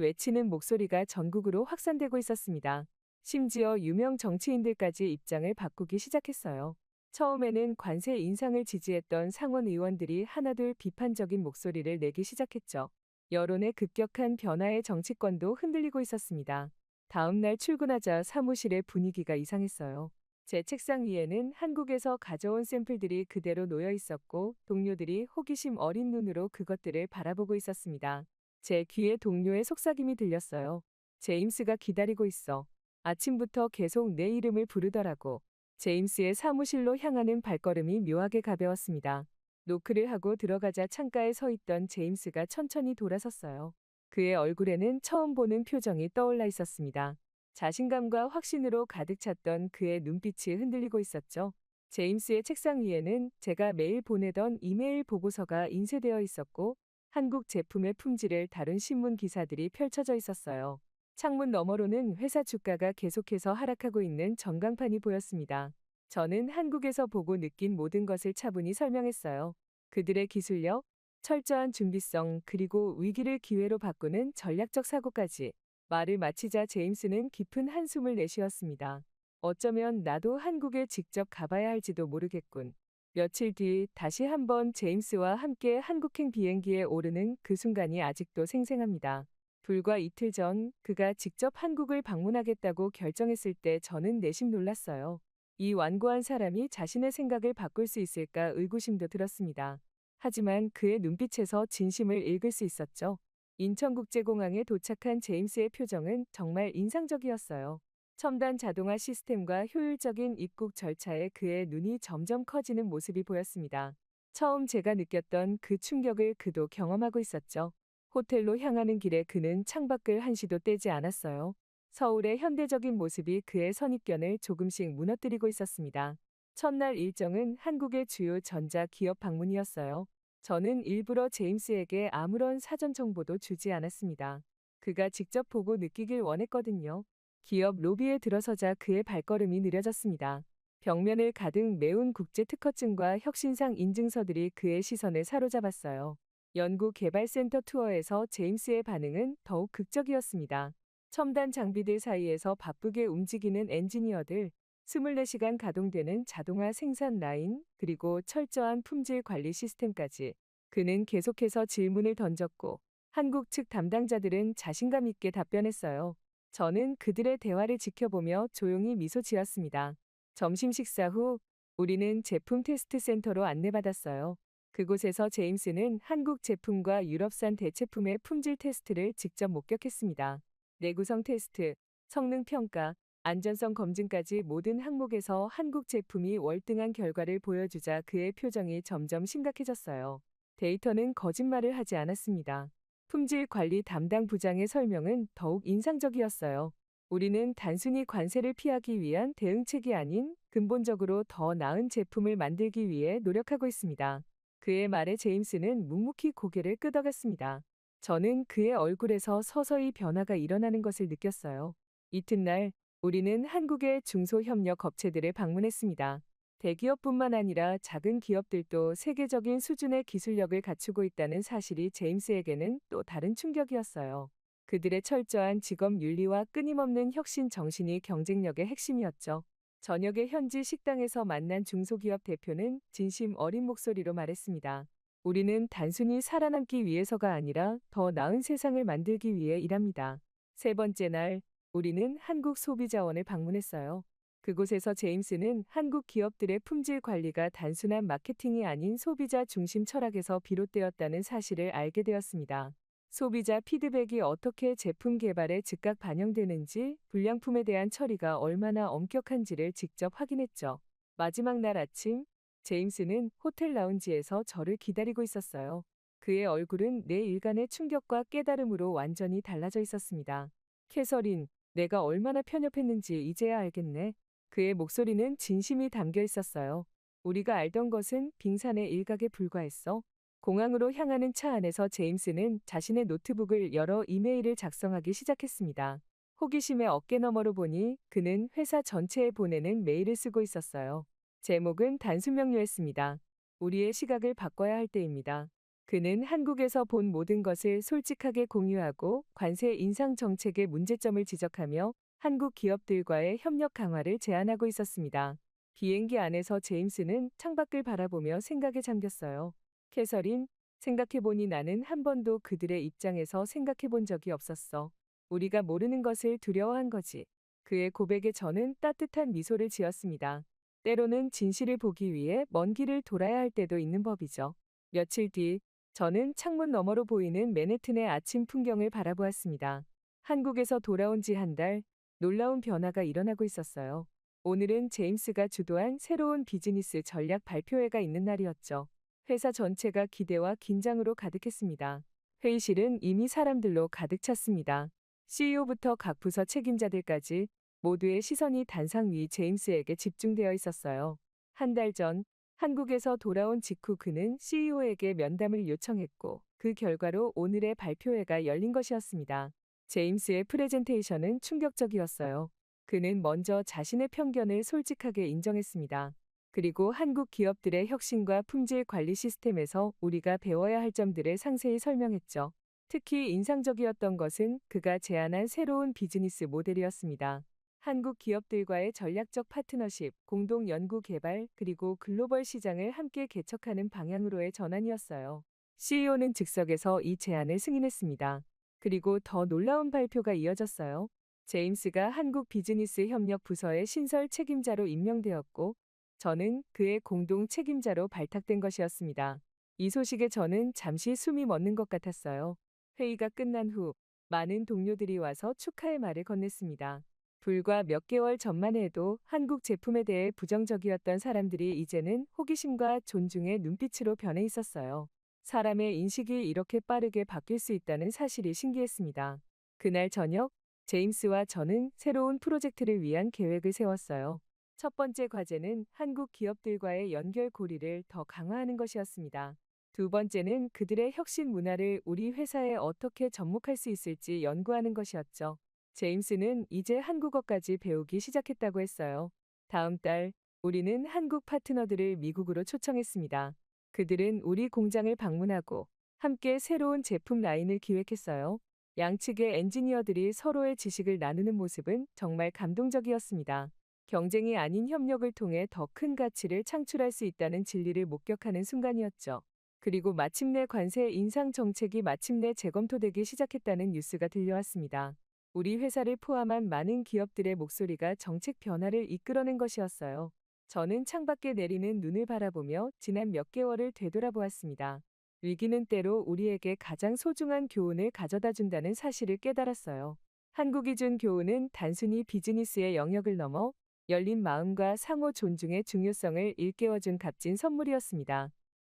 외치는 목소리가 전국으로 확산되고 있었습니다. 심지어 유명 정치인들까지 입장을 바꾸기 시작했어요. 처음에는 관세 인상을 지지했던 상원 의원들이 하나둘 비판적인 목소리를 내기 시작했죠. 여론의 급격한 변화에 정치권도 흔들리고 있었습니다. 다음 날 출근하자 사무실의 분위기가 이상했어요. 제 책상 위에는 한국에서 가져온 샘플들이 그대로 놓여 있었고 동료들이 호기심 어린 눈으로 그것들을 바라보고 있었습니다. 제 귀에 동료의 속삭임이 들렸어요. 제임스가 기다리고 있어. 아침부터 계속 내 이름을 부르더라고. 제임스의 사무실로 향하는 발걸음이 묘하게 가벼웠습니다. 노크를 하고 들어가자 창가에 서 있던 제임스가 천천히 돌아섰어요. 그의 얼굴에는 처음 보는 표정이 떠올라 있었습니다. 자신감과 확신으로 가득 찼던 그의 눈빛이 흔들리고 있었죠. 제임스의 책상 위에는 제가 매일 보내던 이메일 보고서가 인쇄되어 있었고 한국 제품의 품질을 다룬 신문 기사들이 펼쳐져 있었어요. 창문 너머로는 회사 주가가 계속해서 하락하고 있는 전광판이 보였습니다. 저는 한국에서 보고 느낀 모든 것을 차분히 설명했어요. 그들의 기술력, 철저한 준비성, 그리고 위기를 기회로 바꾸는 전략적 사고까지. 말을 마치자 제임스는 깊은 한숨을 내쉬었습니다. 어쩌면 나도 한국에 직접 가봐야 할지도 모르겠군. 며칠 뒤 다시 한번 제임스와 함께 한국행 비행기에 오르는 그 순간이 아직도 생생합니다. 불과 이틀 전 그가 직접 한국을 방문하겠다고 결정했을 때 저는 내심 놀랐어요. 이 완고한 사람이 자신의 생각을 바꿀 수 있을까 의구심도 들었습니다. 하지만 그의 눈빛에서 진심을 읽을 수 있었죠. 인천국제공항에 도착한 제임스의 표정은 정말 인상적이었어요. 첨단 자동화 시스템과 효율적인 입국 절차에 그의 눈이 점점 커지는 모습이 보였습니다. 처음 제가 느꼈던 그 충격을 그도 경험하고 있었죠. 호텔로 향하는 길에 그는 창밖을 한시도 떼지 않았어요. 서울의 현대적인 모습이 그의 선입견을 조금씩 무너뜨리고 있었습니다. 첫날 일정은 한국의 주요 전자기업 방문이었어요. 저는 일부러 제임스에게 아무런 사전 정보도 주지 않았습니다. 그가 직접 보고 느끼길 원했거든요. 기업 로비에 들어서자 그의 발걸음이 느려졌습니다. 벽면을 가득 메운 국제 특허증과 혁신상 인증서들이 그의 시선을 사로잡았어요. 연구개발센터 투어에서 제임스의 반응은 더욱 극적이었습니다. 첨단 장비들 사이에서 바쁘게 움직이는 엔지니어들, 24시간 가동되는 자동화 생산 라인, 그리고 철저한 품질 관리 시스템까지. 그는 계속해서 질문을 던졌고 한국 측 담당자들은 자신감 있게 답변했어요. 저는 그들의 대화를 지켜보며 조용히 미소 지었습니다. 점심 식사 후 우리는 제품 테스트 센터로 안내받았어요. 그곳에서 제임스는 한국 제품과 유럽산 대체품의 품질 테스트를 직접 목격했습니다. 내구성 테스트, 성능 평가, 안전성 검증까지 모든 항목에서 한국 제품이 월등한 결과를 보여주자 그의 표정이 점점 심각해졌어요. 데이터는 거짓말을 하지 않았습니다. 품질 관리 담당 부장의 설명은 더욱 인상적이었어요. 우리는 단순히 관세를 피하기 위한 대응책이 아닌 근본적으로 더 나은 제품을 만들기 위해 노력하고 있습니다. 그의 말에 제임스는 묵묵히 고개를 끄덕였습니다. 저는 그의 얼굴에서 서서히 변화가 일어나는 것을 느꼈어요. 이튿날 우리는 한국의 중소협력 업체들을 방문했습니다. 대기업뿐만 아니라 작은 기업들도 세계적인 수준의 기술력을 갖추고 있다는 사실이 제임스에게는 또 다른 충격이었어요. 그들의 철저한 직업 윤리와 끊임없는 혁신 정신이 경쟁력의 핵심이었죠. 저녁에 현지 식당에서 만난 중소기업 대표는 진심 어린 목소리로 말했습니다. 우리는 단순히 살아남기 위해서가 아니라 더 나은 세상을 만들기 위해 일합니다. 세 번째 날, 우리는 한국 소비자원을 방문했어요. 그곳에서 제임스는 한국 기업들의 품질 관리가 단순한 마케팅이 아닌 소비자 중심 철학에서 비롯되었다는 사실을 알게 되었습니다. 소비자 피드백이 어떻게 제품 개발에 즉각 반영되는지, 불량품에 대한 처리가 얼마나 엄격한지를 직접 확인했죠. 마지막 날 아침, 제임스는 호텔 라운지에서 저를 기다리고 있었어요. 그의 얼굴은 내 일간의 충격과 깨달음으로 완전히 달라져 있었습니다. 캐서린, 내가 얼마나 편협했는지 이제야 알겠네. 그의 목소리는 진심이 담겨 있었어요. 우리가 알던 것은 빙산의 일각에 불과했어. 공항으로 향하는 차 안에서 제임스는 자신의 노트북을 열어 이메일을 작성하기 시작했습니다. 호기심에 어깨너머로 보니 그는 회사 전체에 보내는 메일을 쓰고 있었어요. 제목은 단순 명료했습니다. 우리의 시각을 바꿔야 할 때입니다. 그는 한국에서 본 모든 것을 솔직하게 공유하고 관세 인상 정책의 문제점을 지적하며 한국 기업들과의 협력 강화를 제안하고 있었습니다. 비행기 안에서 제임스는 창밖을 바라보며 생각에 잠겼어요. 캐서린, 생각해보니 나는 한 번도 그들의 입장에서 생각해본 적이 없었어. 우리가 모르는 것을 두려워한 거지. 그의 고백에 저는 따뜻한 미소를 지었습니다. 때로는 진실을 보기 위해 먼 길을 돌아야 할 때도 있는 법이죠. 며칠 뒤, 저는 창문 너머로 보이는 맨해튼의 아침 풍경을 바라보았습니다. 한국에서 돌아온 지 한 달, 놀라운 변화가 일어나고 있었어요. 오늘은 제임스가 주도한 새로운 비즈니스 전략 발표회가 있는 날이었죠. 회사 전체가 기대와 긴장으로 가득했습니다. 회의실은 이미 사람들로 가득 찼습니다. CEO부터 각 부서 책임자들까지 모두의 시선이 단상 위 제임스에게 집중되어 있었어요. 한 달 전, 한국에서 돌아온 직후 그는 CEO에게 면담을 요청했고, 그 결과로 오늘의 발표회가 열린 것이었습니다. 제임스의 프레젠테이션은 충격적이었어요. 그는 먼저 자신의 편견을 솔직하게 인정했습니다. 그리고 한국 기업들의 혁신과 품질 관리 시스템에서 우리가 배워야 할 점들을 상세히 설명했죠. 특히 인상적이었던 것은 그가 제안한 새로운 비즈니스 모델이었습니다. 한국 기업들과의 전략적 파트너십, 공동 연구 개발, 그리고 글로벌 시장을 함께 개척하는 방향으로의 전환이었어요. CEO는 즉석에서 이 제안을 승인했습니다. 그리고 더 놀라운 발표가 이어졌어요. 제임스가 한국 비즈니스 협력 부서의 신설 책임자로 임명되었고, 저는 그의 공동 책임자로 발탁된 것이었습니다. 이 소식에 저는 잠시 숨이 멎는 것 같았어요. 회의가 끝난 후 많은 동료들이 와서 축하의 말을 건넸습니다. 불과 몇 개월 전만 해도 한국 제품에 대해 부정적이었던 사람들이 이제는 호기심과 존중의 눈빛으로 변해 있었어요. 사람의 인식이 이렇게 빠르게 바뀔 수 있다는 사실이 신기했습니다. 그날 저녁, 제임스와 저는 새로운 프로젝트를 위한 계획을 세웠어요. 첫 번째 과제는 한국 기업들과의 연결 고리를 더 강화하는 것이었습니다. 두 번째는 그들의 혁신 문화를 우리 회사에 어떻게 접목할 수 있을지 연구하는 것이었죠. 제임스는 이제 한국어까지 배우기 시작했다고 했어요. 다음 달, 우리는 한국 파트너들을 미국으로 초청했습니다. 그들은 우리 공장을 방문하고 함께 새로운 제품 라인을 기획했어요. 양측의 엔지니어들이 서로의 지식을 나누는 모습은 정말 감동적이었습니다. 경쟁이 아닌 협력을 통해 더 큰 가치를 창출할 수 있다는 진리를 목격하는 순간이었죠. 그리고 마침내 관세 인상 정책이 마침내 재검토되기 시작했다는 뉴스가 들려왔습니다. 우리 회사를 포함한 많은 기업들의 목소리가 정책 변화를 이끌어낸 것이었어요. 저는 창밖에 내리는 눈을 바라보며 지난 몇 개월을 되돌아보았습니다. 위기는 때로 우리에게 가장 소중한 교훈을 가져다 준다는 사실을 깨달았어요. 한국이 준 교훈은 단순히 비즈니스의 영역을 넘어 열린 마음과 상호 존중의 중요성을 일깨워준 값진 선물이었습니다.